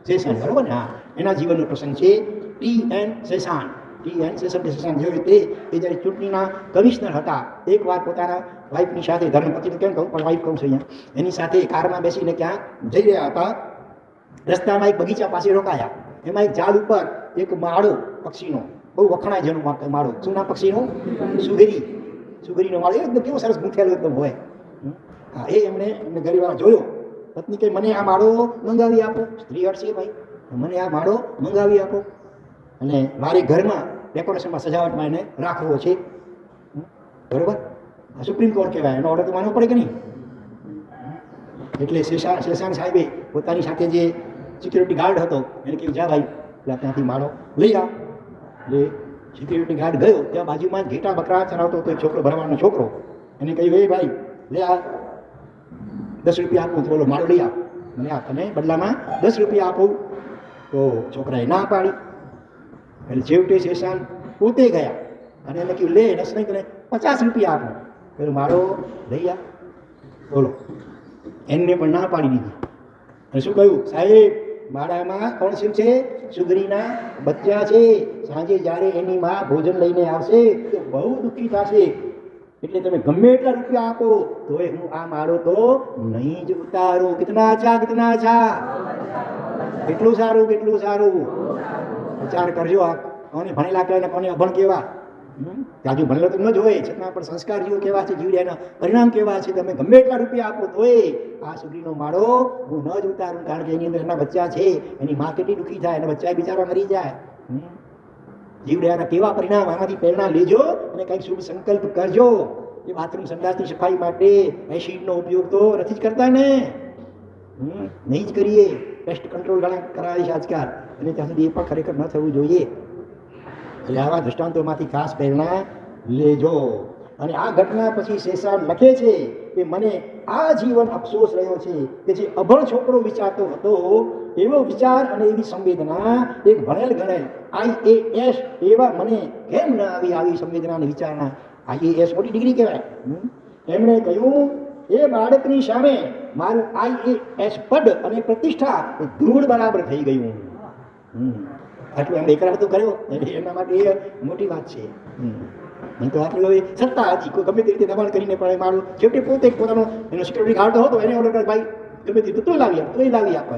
Speaker 1: શેષાન, બરોબર ને? હા, એના જીવનનો પ્રસંગ છે. ટી.એન. શેષાન જેવી રીતે એ જ્યારે ચૂંટણીના કમિશનર હતા, એકવાર પોતાના વાઇફની સાથે, ધર્મપતિ તો કેમ કહું પણ વાઇફ કહું છું અહીંયા, એની સાથે કારમાં બેસીને ક્યાં જઈ રહ્યા હતા. રસ્તામાં એક બગીચા પાસે રોકાયા. એમાં એક ઝાડ ઉપર એક માળો પક્ષીનો, બહુ વખણાય જેનું માળો, શું નામ પક્ષીનું? સુગરીનો માળો, એકદમ કેવો સરસ ગૂંથેલો એકદમ હોય. હા, એ એમણે ગરીબવાળા જોયો. પત્ની કહે, મને આ માળો મંગાવી આપો. સ્ત્રી હટશે, ભાઈ, મને આ માળો મંગાવી આપો અને મારે ઘરમાં ડેકોરેશનમાં, સજાવટમાં એને રાખવો છે. બરોબર, સુપ્રીમ કોર્ટ કહેવાય, એનો ઓર્ડર તો માનવો પડે કે નહીં? એટલે શેષાન સાહેબે પોતાની સાથે જે સિક્યુરિટી ગાર્ડ હતો એને કહ્યું, જા ભાઈ, ત્યાંથી માળો લઈ આવ. એટલે સિક્યુરિટી ગાર્ડ ગયો, ત્યાં બાજુમાં ઘેટા બકરા ચરાવતો હતો એક છોકરો, ભરવાનો છોકરો. એને કહ્યું, એ ભાઈ લે આ 10 રૂપિયા આપું, બોલો માળો લઈ આવ, મને આ તમે બદલામાં 10 રૂપિયા આપું. તો છોકરાએ ના પાડી. એટલે છેવટે શેષાન પોતે ગયા અને એને કહ્યું, લે 10 નહીં, તને 50 રૂપિયા આપું. પેલું માળો લઈ આવ. બોલો, એમને પણ ના પાડી દીધી. અને શું કહ્યું, સાહેબ માળામાં કોણ શિવ છે? સુગરીના બચ્ચા છે. સાંજે જ્યારે એની માં ભોજન લઈને આવશે તો બહુ દુઃખી થશે. એટલે તમે ગમે એટલા રૂપિયા આપો તો હું આ માળો તો નહીં જ ઉતારું. કિતના અચ્છા, કિતના અચ્છા, કેટલું સારું, કેટલું સારું. વિચાર કરજો, આ કોને ભણેલા કહેવાય ને કોને અભણ કેવા. આજુ ભણેલો તો ન જ હોય, છતાં પણ સંસ્કાર જેવો કેવા છે, જીવડ્યાના પરિણામ કેવા છે. તમે ગમે એટલા રૂપિયા આપો તોય આ સુગરીનો માળો હું ન જ ઉતારું, કારણ કે એની અંદર એના બચ્ચા છે. એની માં કેટલી દુઃખી થાય, એના બચ્ચા બિચારા મરી જાય. જીવડ્યાના કેવા પરિણામ, આમાંથી પ્રેરણા લેજો અને કંઈક શુભ સંકલ્પ કરજો. એ બાથરૂમ સંડાસની સફાઈ માટે એસિડનો ઉપયોગ તો નથી જ કરતા ને, નહીં જ કરીએ. પેસ્ટ કંટ્રોલ ઘણા કરાવે છે આજકાલ, અને ત્યાં સુધી એ પણ ખરેખર ન થવું જોઈએ. એટલે આવા દૃષ્ટાંતોમાંથી ખાસ પ્રેરણા લેજો. અને આ ઘટના પછી શેષાન લખે છે કે મને આ જીવન અફસોસ રહ્યો છે કે જે અભણ છોકરો વિચારતો હતો એવો વિચાર અને એવી સંવેદના એક ભણેલ ગણેલ IAS એવા મને કેમ ન આવી સંવેદના અને વિચારણા. IAS મોટી ડિગ્રી કહેવાય. એમણે કહ્યું એ બાળકની સામે મારું IAS પદ અને પ્રતિષ્ઠા ધૂળ બરાબર થઈ ગયું. આટલું એમ એકરા તો કર્યો એના માટે એ મોટી વાત છે. નહીં તો આટલું હવે સત્તા હતી, કોઈ ગમે તે રીતે દબાણ કરીને પણ મારું છેવટે પોતે પોતાનો એનો સિક્યુરિટી ગાર્ડ હતો એને ઓર્ડર કરે, ભાઈ ગમે તે તો લાવી આપ, તો લાવી આપે.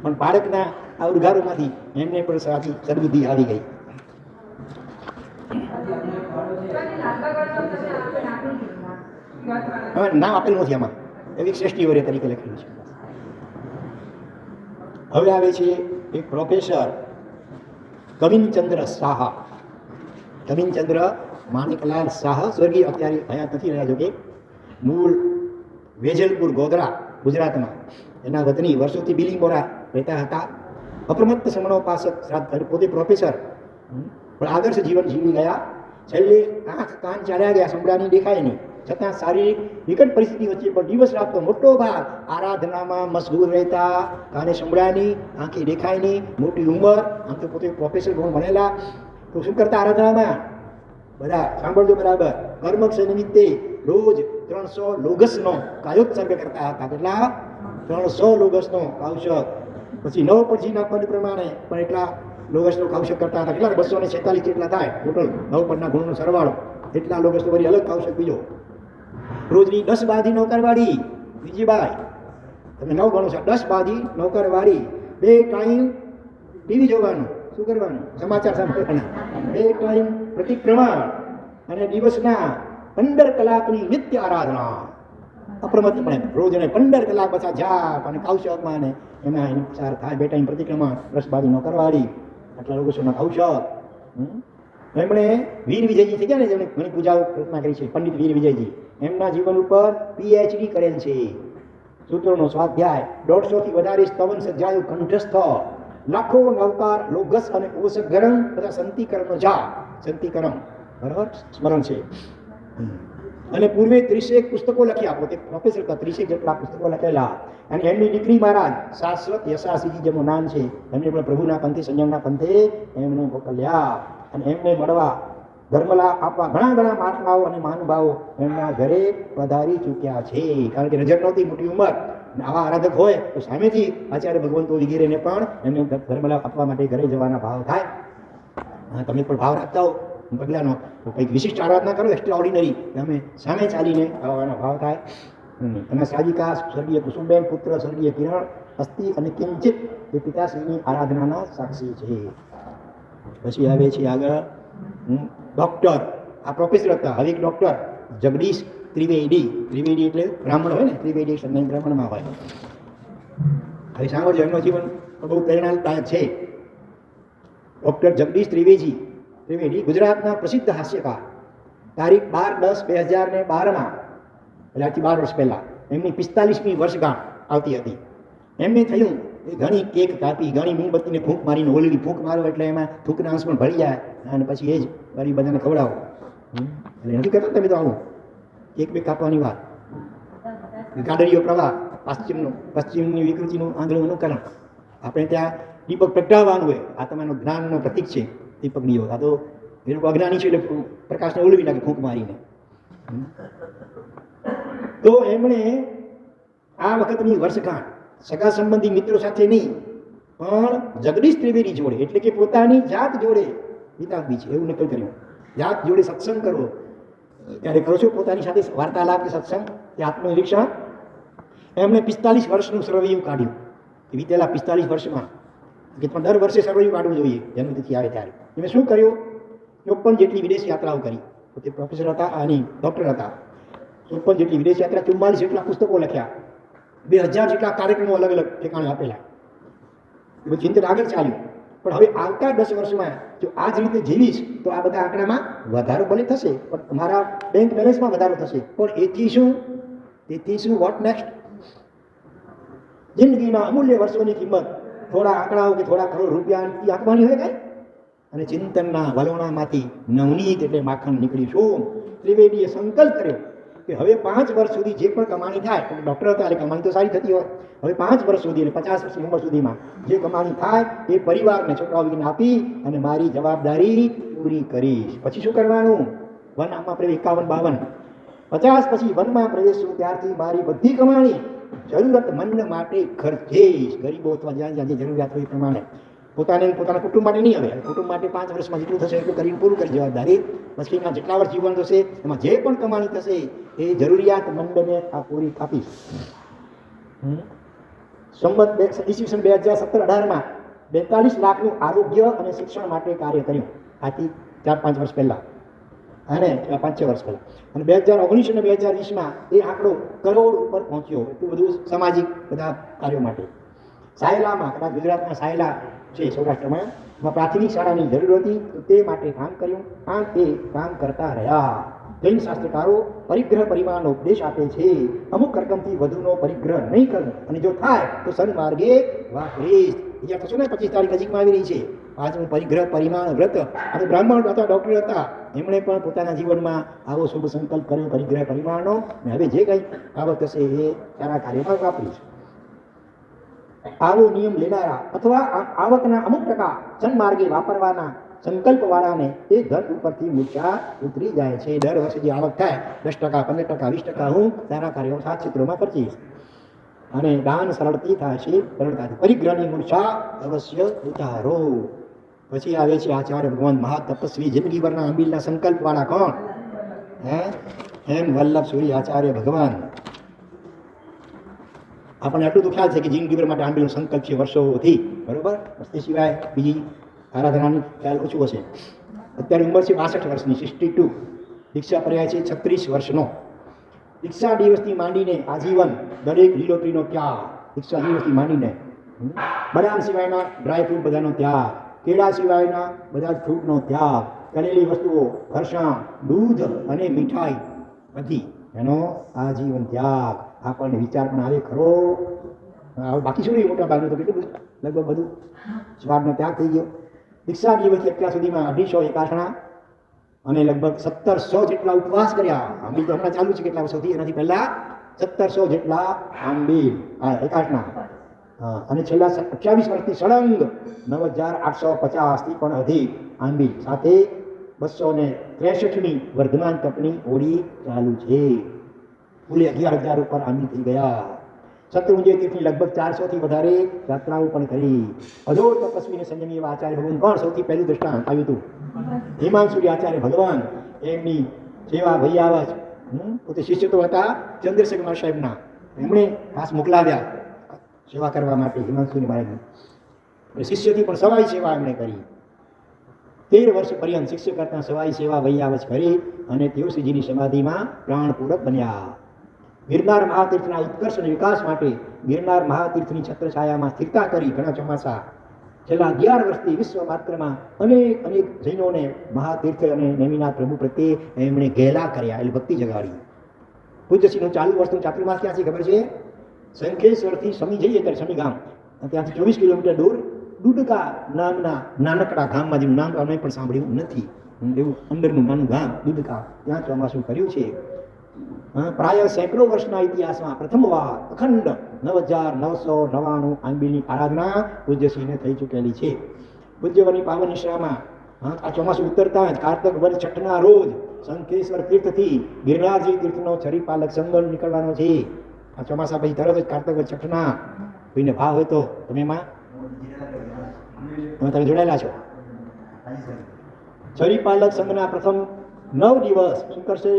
Speaker 1: પણ બાળકના આ ઉદ્ગારોમાંથી એમને પણ સાચી સદબુદ્ધિ આવી ગઈ. નામ આપેલું નથી આમાં, એવી શ્રેષ્ઠી વર્ય તરીકે લખેલું છે. હવે આવે છે એક પ્રોફેસર કવિનચંદ્ર શાહ. કવિનચંદ્ર માણિકલાલ શાહ, સ્વર્ગીય, અત્યારે હયાત નથી રહ્યા, જો કે મૂળ વેજલપુર ગોધરા ગુજરાતમાં એના વતની, વર્ષોથી બિલીમોરા રહેતા હતા. અપ્રમત્ત સમણોપાસક, પોતે પ્રોફેસર, પણ આદર્શ જીવન જીવી ગયા. છેલ્લે આંખ કાન ચાલ્યા ગયા, સંભળાની દેખાય નહીં, છતાં શારીરિક વિકટ પરિસ્થિતિ વચ્ચે પણ દિવસ રાતનો મોટો ભાગ આરાધનામાં મશગુલ રહેતા. કાને સંભળાની, આંખે દેખાય નહીં, મોટી ઉંમર, આમ તો પોતે પ્રોફેસર ઘણું ભણેલા, તો શું કરતા આરાધનામાં? બધા સાંભળજો બરાબર, કર્મક્ષ નિમિત્તે રોજ 300 લોગસનો કાયોત્સર્ગ કરતા હતા. કેટલા? 300 લોગસનો કાવશક. પછી 9 પછીના પદ પ્રમાણે પણ એટલા લોગસનો કાવશક કરતા હતા. કેટલા? 246 જેટલા થાય ટોટલ, 9 પદના ગુણનો સરવાળો. એટલા લોગસનો વળી અલગ કાવશક બીજો. રોજની 10 બાધી નોકરવાળી. બીજી બાઈ તમે 9 ગણો છો, 10 બાધી નોકરવાળી. 2 ટાઈમ ટીવી જોવાનું. શું કરવાનું? સમાચાર સાંભળવાના. 2 ટાઈમ પ્રતિક્રમણ અને દિવસના 15 કલાકની નિત્ય આરાધના. અપ્રમત્તપણે રોજને 15 કલાક પાછા જાપ અને કાવશકમાં ને એમાં એનો પસાર થાય. 2 ટાઈમ પ્રતિક્રમણ, 10 બાધી નોકરવાળી, આટલા લોકોના કાવશક. એમણે વીર વિજયજી થઈ ગયા ને, જેમણે ઘણી પૂજાઓ રચના કરી છે, પંડિત વીર વિજયજી, એમના જીવન ઉપર PhD કરેલ છે. સૂત્રોનો સ્વાધ્યાય, 150 થી વધારે સ્તવન સજ્જાયું કંઠસ્થ, લાખો નવકાર લોગસ અને પોષક ગરમ તથા સંતિકરણ જા, સંતિકરણ બરાબર સ્મરણ છે. અને પૂર્વે 30 પુસ્તકો લખ્યા, પોતે પ્રોફેસર હતા, 30 જેટલા પુસ્તકો લખેલા. અને એમની દીકરી મહારાજ શાશ્વત યશાસીજી જેમનું નામ છે, એમને પણ પ્રભુના પંથે, સંયમના પંથે એમને મોકલ્યા. અને એમને મળવા, ધર્મલા આપવા ઘણા મહાત્માઓ અને મહાનુભાવો એમના ઘરે પધારી ચૂક્યા છે. કારણ કે નજર નહોતી, મોટી ઉંમર, આવા આરાધક હોય તો સામેથી આચાર્ય ભગવંતો વગેરેને પણ એમને ધર્મલાભ આપવા માટે ઘરે જવાના ભાવ થાય. તમે પણ ભાવ રાખતા હો પગલાનો, તો કંઈક વિશિષ્ટ આરાધના કરો, એક્સ્ટ્રા ઓર્ડિનરી, તમે સામે ચાલીને આવવાના ભાવ થાય. એમાં સાધિકા સ્વર્ગીય કુસુમબેન, પુત્ર સ્વર્ગીય કિરણ અસ્તિ અને કિંચિત એ પિતાશ્રીની આરાધનાના સાક્ષી છે. પછી આવે છે આગળ ડૉક્ટર, આ પ્રોફેસર હતા, હવે એક ડૉક્ટર જગદીશ ત્રિવેદી. ત્રિવેદી એટલે બ્રાહ્મણ હોય ને, ત્રિવેદી સંજ્ઞા બ્રાહ્મણમાં હોય. હવે સાંભળજો, એમનું જીવન બહુ પ્રેરણાદાયક છે. ડૉક્ટર જગદીશ ત્રિવેદી ગુજરાતના પ્રસિદ્ધ હાસ્યકાર. તારીખ 12/10/2012માં, એટલે આજથી 12 વર્ષ પહેલાં એમની 45મી વર્ષગાંઠ આવતી હતી. એમને થયું એ ઘણી કેક કાપી, ઘણી મીણબત્તીને ફૂંક મારીને, ઓલડી ફૂંક મારો એટલે એમાં થૂકના અંશ પણ ભળી જાય, અને પછી એ જ વળી બધાને ખવડાવો. એટલે નથી કહેતા તમે તો આવું કેક બે કાપવાની વાત. ગાડરીયો પ્રવાહ, પશ્ચિમની વિકૃતિનું આંગળું અનુકરણ. આપણે ત્યાં દીપક પ્રગટાવવાનું હોય, આ તમારો જ્ઞાનનો પ્રતીક છે દીપક દીવો. આ તો એ લોકો અજ્ઞાની છે એટલે પ્રકાશને ઓલવી નાખે ફૂંક મારીને. તો એમણે આ વખતની વર્ષગાંઠ સગા સંબંધી મિત્રો સાથે નહીં, પણ જગદીશ ત્રિવેદી જોડે, એટલે કે પોતાની જાત જોડે વિતાવવી છે એવું નક્કી કર્યું. જાત જોડે સત્સંગ કરવો. ત્યારે કરો છો પોતાની સાથે વાર્તાલાપ કે સત્સંગ કે આત્મનિરીક્ષણ. એમણે 45 વર્ષનું સરવૈયું કાઢ્યું. વીતેલા 45 વર્ષમાં કે પણ દર વર્ષે સરવૈયું કાઢવું જોઈએ જન્મતિથિ આવે ત્યારે. એમણે શું કર્યું? 54 જેટલી વિદેશ યાત્રાઓ કરી. પોતે પ્રોફેસર હતા અને ડૉક્ટર હતા. 54 જેટલી વિદેશ યાત્રા, 44 જેટલા પુસ્તકો લખ્યા, 2000 જેટલા કાર્યક્રમો અલગ અલગ ઠેકાણે આપેલા. એવું ચિંતન આગળ ચાલ્યું. પણ હવે આવતા 10 વર્ષમાં જો આ જ રીતે જીવીશ તો આ બધા આંકડામાં વધારો ભલે થશે, પણ મારા બેંક બેલેન્સમાં વધારો થશે, પણ તેથી શું વોટ નેક્સ્ટ? જિંદગીના અમૂલ્ય વર્ષોની કિંમત થોડા આંકડાઓ કે થોડા કરોડ રૂપિયાની આંકવાની હોય કાંઈ? અને ચિંતનના વલોણામાંથી નવનીત એટલે માખણ નીકળ્યું. શું ત્રિવેદીએ સંકલ્પ કર્યો કે હવે 5 વર્ષ સુધી જે પણ કમાણી થાય, ડૉક્ટર હતા એટલે કમાણી તો સારી થતી હોય, હવે 5 વર્ષ સુધી, 50 વર્ષની ઉંમર સુધીમાં જે કમાણી થાય એ પરિવારને, છોકરાઓને આપી અને મારી જવાબદારી પૂરી કરીશ. પછી શું કરવાનું? આમાં આપણે 51-52 50 પછી વનમાં પ્રવેશું ત્યારથી મારી બધી કમાણી જરૂરતમંદ માટે ખર્ચીશ. ગરીબો અથવા જ્યાં જ્યાં જે જરૂરિયાત હોય એ પ્રમાણે પોતાના કુટુંબ માટે નહીં આવે. કુટુંબ માટે 5 વર્ષમાં જેટલું થશે એટલું કરીને પૂરું કરી જવાબદારી. પછીના જેટલા વર્ષ જીવન થશે એમાં જે પણ કમાણી થશે એ જરૂરિયાતમંદને આ પૂરી આપીશ. સંમત ઈસવીસન 2017-18માં 42 લાખનું આરોગ્ય અને શિક્ષણ માટે કાર્ય કર્યું. આથી 4-5 વર્ષ પહેલા અને 5-6 વર્ષ પહેલા. અને 2019 અને 2020માં એ આંકડો કરોડ ઉપર પહોંચ્યો. એટલું બધું સામાજિક બધા કાર્યો માટે. સાયલામાં, કદાચ ગુજરાતમાં સાયલા છે સૌરાષ્ટ્રમાં, પ્રાથમિક શાળાની જરૂર હતી તો તે માટે કામ કર્યું. આમ તે કામ કરતા રહ્યા. જૈન શાસ્ત્રકારો પરિગ્રહ પરિમાણનો ઉપદેશ આપે છે. અમુક રકમથી વધુનો પરિગ્રહ નહીં કરવો અને જો થાય તો સન્માર્ગે વાપરીશ. બીજા તો શું ને 25 તારીખ નજીકમાં આવી રહી છે. આજનું પરિગ્રહ પરિમાણ વ્રત અને બ્રાહ્મણ હતા, ડૉક્ટર હતા, એમણે પણ પોતાના જીવનમાં આવો શુભ સંકલ્પ કર્યો પરિગ્રહ પરિમાણનો. અને હવે જે કંઈ આવક હશે એ સારા કાર્યમાં વાપરીશ. આવો નિયમ લેનારા અથવા આવકના અમુક ટકા સન્માર્ગે વાપરવાના સંકલ્પવાળાને એ ધન ઉપરથી મૂર્છા ઉતરી જાય છે. દર વર્ષે જે આવક થાય 10%, 15%, 20% હું સારા કાર્યો 7 ક્ષેત્રોમાં ખર્ચીશ અને દાન સરળથી થાય છે. સરળતાથી પરિગ્રહની મૂર્છા અવશ્ય ઉતારો. પછી આવે છે આચાર્ય ભગવાન મહાતપસ્વી, જિંદગીભરના આંબીલના સંકલ્પવાળા. કોણ? એમ વલ્લભ સૂરી આચાર્ય ભગવાન. આપણને આટલું તો ખ્યાલ છે કે જિંદગીભર માટે આંબીલનો સંકલ્પ છે વર્ષોથી, બરોબર. તે સિવાય બીજી આરાધનાની ખ્યાલ ઓછું હશે. અત્યારે ઉંમર છે 62 વર્ષની, 62. દીક્ષા પર્યાય છે 36 વર્ષનો. દીક્ષા દિવસથી માંડીને આજીવન દરેક લીલોતરીનો ત્યાગ. દીક્ષા દિવસથી માંડીને બદામ સિવાયના ડ્રાયફ્રૂટ બધાનો ત્યાગ, કેળા સિવાયના બધા જ ફ્રૂટનો ત્યાગ, તળેલી વસ્તુઓ, ફરસાણ, દૂધ અને મીઠાઈ બધી એનો આજીવન ત્યાગ. આપણને વિચાર પણ આવે ખરો. બાકી શું નહીં, મોટા ભાગનું તો કેટલું બધું લગભગ બધું સ્વાદનો ત્યાગ થઈ ગયો. દીક્ષા દિવસથી અત્યાર સુધીમાં 250 એકાસણા અને લગભગ 1700 જેટલા ઉપવાસ કર્યા. આંબીલ તો હમણાં ચાલુ છે કેટલા વર્ષોથી, એનાથી પહેલા 1700 જેટલા આંબીલ એકાસણા. અને છેલ્લા 28 વર્ષથી સળંગ 9850થી પણ અધિક આંબીલ સાથે 263મી વર્ધમાન તપની ઓળી ચાલુ છે. કુલે 11,000 ઉપર આંબીલ થઈ ગયા. શત્રુંજય તીર્થની લગભગ 400થી વધારે યાત્રાઓ પણ કરી. અધોર તપસ્વી અને સંયમી એવા આચાર્ય ભગવાન. કોણ સૌથી પહેલું દ્રષ્ટાંત આવ્યું હતું? હિમાંશુરી આચાર્ય ભગવાન. એમની સેવા ભૈયાવજ પોતે શિષ્ય તો હતા ચંદ્રશેખર મહારાજ સાહેબના. એમણે ખાસ મોકલાવ્યા સેવા કરવા માટે હિમાંશુરી મહારાજને. શિષ્યથી પણ સવાઈ સેવા એમણે કરી. 13 વર્ષ પર્યંત શિષ્ય કરતા સવાઈ સેવા ભૈયાવજ કરી અને તેઓ શ્રીજીની સમાધિમાં પ્રાણપૂરક બન્યા. ગિરનાર મહાતીર્થના ઉત્કર્ષ અને વિકાસ માટે ગિરનાર મહાતીર્થની છત્રછાયામાં સ્થિરતા કરી ઘણા ચોમાસા. છેલ્લા 11 વર્ષથી વિશ્વ માત્રમાં અનેક જૈનોને મહાતીર્થ અને નેમિનાથ પ્રભુ પ્રત્યે એમણે ગહેલા કર્યા, એટલે ભક્તિ જગાડી. પૂજ્યશ્રીનું ચાલુ વર્ષનું ચાતુર્માસ ક્યાંથી ખબર છે? શંખેશ્વરથી સમી જઈએ ત્યારે સમી ગામ, ત્યાંથી 24 કિલોમીટર દૂર દુડકા નામના નાનકડા ગામમાં, જેનું નામ અમે પણ સાંભળ્યું નથી, એવું અંદરનું નાનું ગામ દુડકા, ત્યાં ચોમાસું કર્યું છે. પ્રાય સેંકડો વર્ષના ઇતિહાસમાં પ્રથમવાર અખંડ 9999 આંબીલની આરાધના પૂજ્યશ્રીને થઈ ચૂકેલી છે. પૂજ્યવરની પાવન નિશ્રામાં આ ચોમાસું ઉતરતા જ કારતક વદ છઠના રોજ શંખેશ્વર તીર્થથી ગિરનારજી તીર્થનો છરીપાલક સંગમ નીકળવાનો છે. આ ચોમાસા પછી તરત જ કારતક વદ છઠના કોઈને ભાવ હોય તો તમે એમાં તમે જોડાયેલા છો. છરીપાલક સંઘના પ્રથમ 9 દિવસ શું કરશે?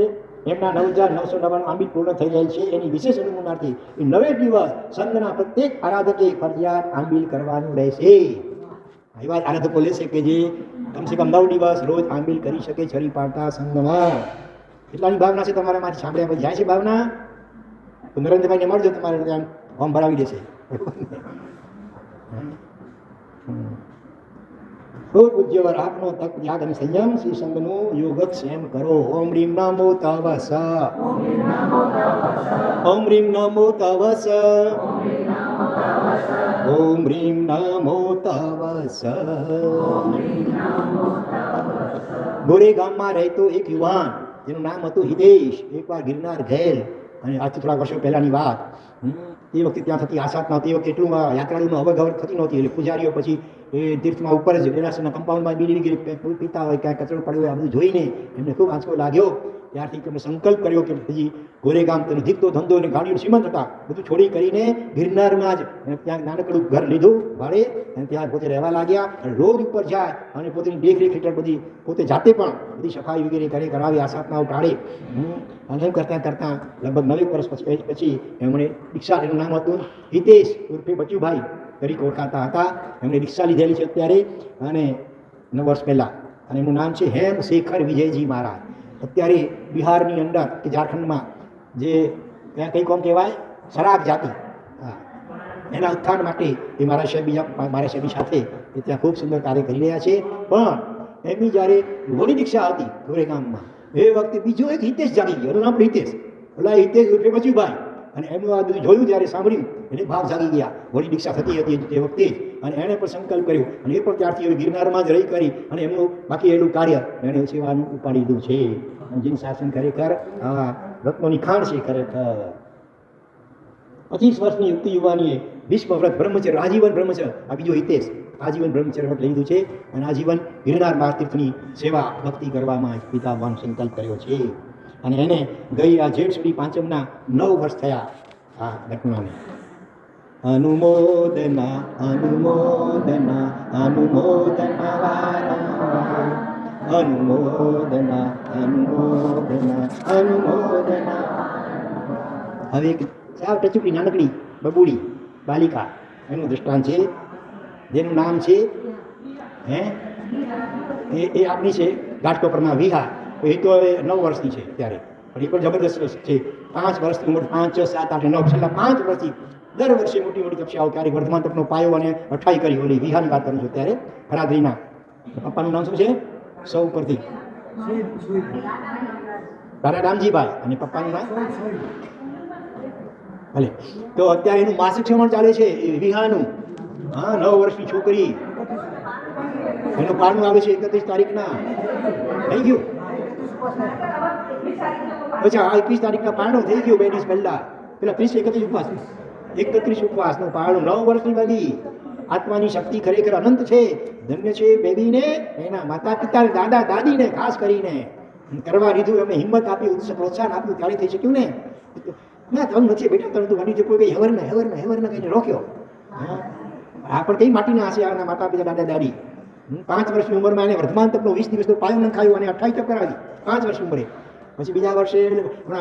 Speaker 1: એમના 9999 આંબીલ પૂર્ણ થઈ જાય છે. એની વિશેષ અનુમોદનાર્થી એ 9 દિવસ સંઘના પ્રત્યેક આરાધકે ફરજિયાત આંબીલ કરવાનું રહેશે. એવા આરાધકો લેશે કે જે કમસે કમ 9 દિવસ રોજ આંબીલ કરી શકે છરી પાડતા સંઘમાં. એટલાની ભાવના છે તમારામાંથી સાંભળ્યા પછી જાય છે ભાવના? તો નરેન્દ્રભાઈને મળજો, તમારે ત્યાં ફોર્મ ભરાવી દેશે. પૂજ્યવર આપનો તપ ત્યાગ અને સંયમ શ્રી સંઘનું યોગક્ષેમ કરો. ઓમ રીમ નમો તવસ, ઓમ રીમ નમો તવસ, ઓમ રીમ નમો તવસ. ગોરે ગામમાં રહેતો એક યુવાન જેનું નામ હતું હિતેશ એકવાર ગિરનાર ગયેલ. અને આજથી થોડા વર્ષો પહેલાની વાત. તે વખતે ત્યાં થતી આસાતના તે વખતે એટલું યાત્રાળુનો અવર થતી નહોતી. એટલે પૂજારીઓ પછી એ તીર્થમાં ઉપર જ ડેરાસરના કમ્પાઉન્ડમાં બીડી પીતા હોય, ક્યાંય કચરો પડ્યો હોય, આ બધું જોઈને એમને ખૂબ આંચકો લાગ્યો ત્યારથી તમે સંકલ્પ કર્યો કે હજી ગોરેગામ તેનો ધીકતો ધંધો અને ગાડીઓ શ્રીમંત હતા, બધું છોડી કરીને ગિરનારમાં જ ત્યાં નાનકડું ઘર લીધું ભાડે અને ત્યાં પોતે રહેવા લાગ્યા. અને રોજ ઉપર જાય અને પોતાની દેખરેખ હેઠળ બધી પોતે જાતે પણ બધી સફાઈ વગેરે કરે, કરાવી, આસાપનાઓ ટાળે. અને એમ કરતાં કરતાં લગભગ 9 વર્ષ પછી એમણે દીક્ષા, એનું નામ હતું હિતેશ ઉર્ફે બચુભાઈ તરીકે ઓળખાતા હતા. એમણે દીક્ષા લીધેલી છે અત્યારે અને 9 વર્ષ પહેલાં. અને એનું નામ છે હેમ શેખર વિજયજી મહારાજ. અત્યારે બિહારની અંદર કે ઝારખંડમાં જે ત્યાં કઈ કોમ કહેવાય સરાગ જાતિ, હા, એના ઉત્થાન માટે એ મારા સાહેબી સાથે એ ત્યાં ખૂબ સુંદર કાર્ય કરી રહ્યા છે. પણ એમની જ્યારે ઘોડી દીક્ષા હતી ગોરેગામમાં એ વખતે બીજો એક હિતેશ જાગી ગયો, એનું નામ હિતેશ, ઓલા હિતેશ ઉર્ફે બચુભાઈ. અને એમનું આ બધું જોયું, જ્યારે સાંભળ્યું એટલે ભાવ જાગી ગયા. ઘોડી દીક્ષા થતી હતી તે વખતે જ, અને એણે પણ સંકલ્પ કર્યો અને એ પણ ત્યારથી હવે ગિરનારમાં જ રહી કરી અને એમનું બાકી એનું કાર્ય એણે સેવાનું ઉપાડી દીધું છે. જેનું શાસન ખરેખર રત્નોની ખાણ છે ખરેખર. 25 વર્ષની યુક્તિ યુવાનીએ વિશ્વ વ્રત બ્રહ્મચર્ય, આજીવન બ્રહ્મચર્ય, આ બીજો હિતેશ આજીવન બ્રહ્મચર્ય વ્રત લીધું છે અને આજીવન ગિરનાર મહાતીર્થની સેવા ભક્તિ કરવામાં પિતાવાનો સંકલ્પ કર્યો છે. અને એને ગઈ આ જેઠ સુધી પાંચમના 9 વર્ષ થયા આ ઘટનાને. અનુમોદના અનુમોદના અનુમોદના વારંવાર, અનુમોદના અનુમોદના અનુમોદના. હવે એક સાવ ટચુકડી નાનકડી બબુડી બાલિકા એનું દૃષ્ટાંત છે, જેનું નામ છે એ આપણી છે ઘાટકોપરના વિહા. એ તો હવે 9 વર્ષની છે ત્યારે, પણ એ પણ જબરદસ્ત છે. 5 વર્ષની ઉંમર, 5, 6, 7, 8, 9, છેલ્લા 5 વર્ષથી દર વર્ષે મોટી મોટી કક્ષાઓ, ક્યારેક વર્ધમાન તપનો પાયો અને 28 કરી. ઓલી વિહાની વાત કરું છું ત્યારે ફરાદરીના. પપ્પાનું નામ શું છે સૌ પરથી? દાદા રામજીભાઈ. અને પપ્પાનું નામ ભલે. તો અત્યારે એનું માસિક શ્રવણ ચાલે છે એ વિહાનું. હા, 9 વર્ષની છોકરી. એનું પારણું આવે છે 31 તારીખના. થઈ ગયું? અચ્છા, 21 તારીખના પારણું થઈ ગયું 2 દિવસ પહેલા. પેલા 30, 31 ઉપવાસ, 31 ઉપવાસનું પારણું. 9 વર્ષની બધી આત્માની શક્તિ ખરેખર અનંત છે. ધન્ય છે બેબીને, એના માતા પિતા, દાદા દાદીને ખાસ કરીને કરવા દીધું. એમને હિંમત આપી, પ્રોત્સાહન આપ્યું, ત્યારે થઈ શક્યું ને. ના, તમે નથી બેટા, તમે તું વાડી કોઈ હેવર ને કહીને રોક્યો. આ પણ કઈ માટીના હશે આના માતા પિતા, દાદા દાદી. 5 વર્ષની ઉંમરમાં એને વર્ધમાન તપનો 20 દિવસનો પાયો નખાયો અને 28 તપ કરાવી 5 વર્ષની ઉંમરે. પછી બીજા વર્ષે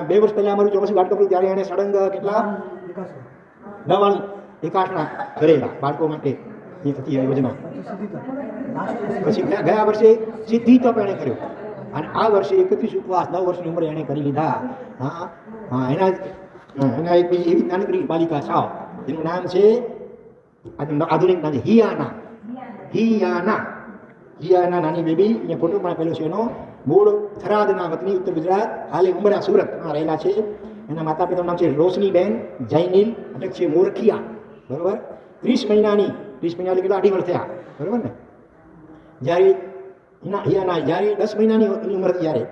Speaker 1: 2 વર્ષ પહેલા અમારું ચોમાસું ઘાટ કપડું, ત્યારે એને સળંગ કેટલા 99 એકાસણા કરેલા બાળકો માટે એ હતી યોજના. પછી ગયા વર્ષે સિદ્ધિ તપ એણે કર્યો અને આ વર્ષે 31 ઉપવાસ 9 વર્ષની ઉંમરે એણે કરી લીધા. હા હા, એના એક બીજી એવી નાનકડી બાલિકા સાવ, જેનું નામ છે આધુનિક નામ છે હિયાના. હિયાના નાની બેબી. અહીંયા ફોટો પણ આપેલો છે એનો. મૂળ થરાદના વતની, ઉત્તર ગુજરાત, હાલે ઉમરા સુરતમાં રહેલા છે. એના માતા પિતાનું નામ છે રોશનીબેન જૈનિલ, અટક છે મોરખિયા. બરોબર. 30 મહિનાની, 30 મહિના એટલે કેટલા 8 વર્ષ થયા, બરોબર ને. જ્યારે જ્યારે 10 મહિનાની ઉંમર હતી, ત્યારે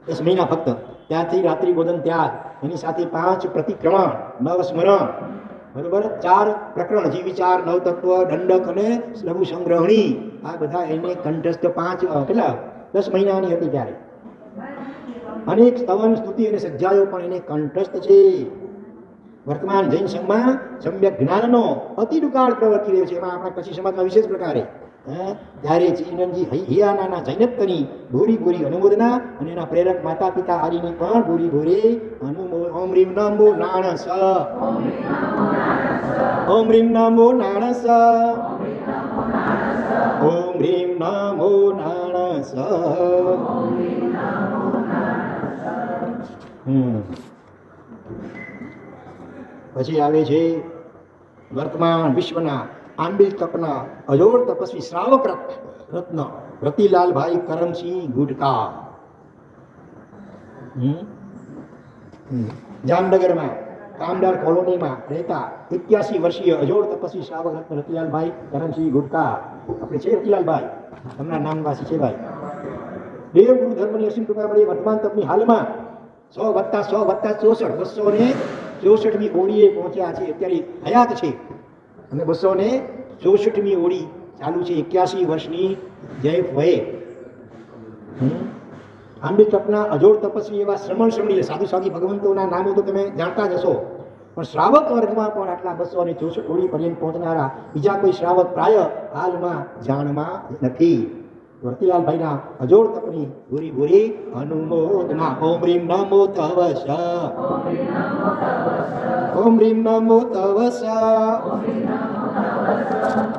Speaker 1: 10 મહિના ફક્ત, ત્યારથી રાત્રિ ભોજન ત્યાગ, એની સાથે 5 પ્રતિક્રમણ, 9 સ્મરણ, બરોબર, 4 પ્રકરણ, જીવ વિચાર, 9 તત્વ, દંડક અને લઘુ સંગ્રહણી, આ બધા એને કંઠસ્થ 5 કેટલા 10 મહિનાની હતી ત્યારે. અનેક સ્તવન, સ્તુતિ અને સજ્જાઓ પણ એને કંઠસ્થ છે. વર્તમાન જૈન સંઘમાં સમ્યક જ્ઞાનનો અતિ દુકાળ પ્રવર્તી રહ્યો છે. એમાં આપણા કચ્છી સમાજમાં વિશેષ પ્રકારે ત્યારે ચિરંજી હિયાના જૈનત્વની ભૂરી ભૂરી અનુમોદના અને એના પ્રેરક માતા પિતા આદિની પણ ભૂરી ભૂરી ઓમ રીમ નમો નાણસ, ઓમ રીમ નમો નાણસ, ઓમ રીમ નમો નાણસ. પછી આવે છે વર્તમાન વિશ્વના આંબિલ તપના અજોડ તપસ્વી શ્રાવક રત્ન રતિલાલભાઈ કરમસિંહ ગુટકા. જામનગરમાં કામદાર કોલોનીમાં રહેતા 81 વર્ષીય અજોડ તપસ્વી શ્રાવક રત્ન રતિલાલભાઈ કરમસિંહ ગુટકા. આપણે છે રતિલાલભાઈ, એમના નામવાસી છે ભાઈ. દેવગુરુ ધર્મની અસીમ કૃપા મળી વર્તમાન તપની હાલમાં 100 + 100 + 64 264મી ઓળીએ પહોંચ્યા છે. અત્યારે હયાત છે અને 264મી ઓળી ચાલુ છે. 81 વર્ષની જય વયે. આંબી તપના અજોડ તપસ્વી એવા શ્રમણ શ્રમણી સાધુ સાધી ભગવંતોના નામો તો તમે જાણતા જ હશો, પણ શ્રાવક વર્ગમાં પણ આટલા 264 ઓળી પર્યંત પહોંચનારા બીજા કોઈ શ્રાવક પ્રાય હાલમાં જાણમાં નથી. વર્તીલાલભાઈના અજોડ તપની ભૂરી ભૂરી અનુમોદના. ઓમ રીમ નમો તવસ, ઓમ રીમ નમો તવસ,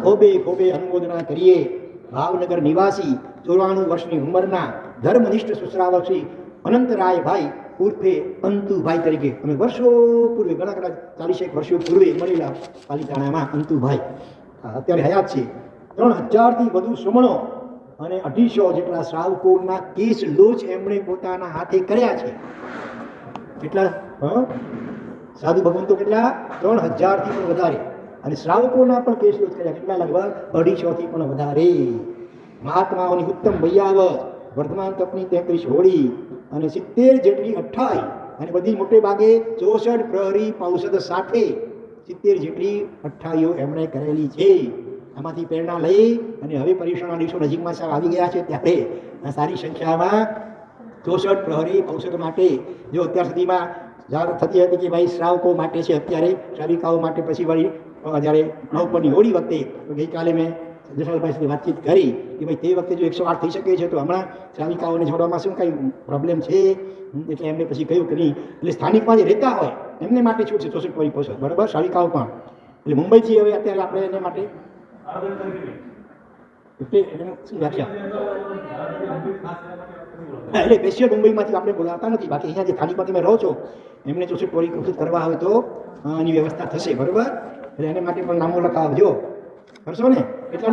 Speaker 1: ખોબે ખોબે અનુમોદના કરીએ. ભાવનગર નિવાસી 94 વર્ષની ઉંમરના ધર્મનિષ્ઠ સુશ્રાવક શ્રી અનંતરાયભાઈ ઉર્ફે અંતુભાઈ તરીકે અમે વર્ષો પૂર્વે ઘણા 40 વર્ષો પૂર્વે મળેલા પાલિતાણામાં. અંતુભાઈ અત્યારે હયાત છે. 3000થી વધુ શ્રમણો અને 250 જેટલા શ્રાવકોના કેસ લોચ એમણે પોતાના હાથે કર્યા છે. કેટલા સાધુ ભગવંતો કેટલા? 3000થી પણ વધારે. અને શ્રાવકોના પણ કેસ લોચ કર્યા કેટલા? લગભગ 250થી પણ વધારે. મહાત્માઓની ઉત્તમ વૈયાવત, વર્ધમાન તપની 33 હોળી અને 70 જેટલી અઠ્ઠાઈ અને બધી મોટે ભાગે 64 પ્રહરી પૌષધ સાથે 70 જેટલી અઠ્ઠાઈઓ એમણે કરેલી છે. આમાંથી પ્રેરણા લઈ અને હવે પરીક્ષણના દિવસો નજીકમાં આવી ગયા છે ત્યારે સારી સંખ્યામાં 64 પ્રહરી ઔષધ માટે જો અત્યાર સુધીમાં થતી હતી કે ભાઈ શ્રાવકો માટે છે, અત્યારે શ્રાવિકાઓ માટે પછી વળી જ્યારે નવપરની હોળી વખતે ગઈકાલે મેં જશાલભાઈ સાથે વાતચીત કરી કે ભાઈ તે વખતે જો 108 થઈ શકે છે તો હમણાં શ્રાવિકાઓને જોડવામાં શું કંઈ પ્રોબ્લેમ છે? એટલે એમને પછી કહ્યું કે નહીં, એટલે સ્થાનિકમાં જે રહેતા હોય એમને માટે શું છે 64 પ્રહરી ઔષધ, બરાબર. શ્રાવિકાઓ પણ એટલે મુંબઈથી હવે અત્યારે આપણે એને માટે એટલે સ્પેશિયલ મુંબઈમાંથી આપણે બોલાવતા નથી. બાકી અહીંયા જે સ્થાનિકમાં તમે રહો છો એમને 64 પ્રહરી ઔષધ કરવા હોય તો એની વ્યવસ્થા થશે, બરાબર. એટલે એને માટે પણ નામો લખાવજો, કરશો ને? એટલા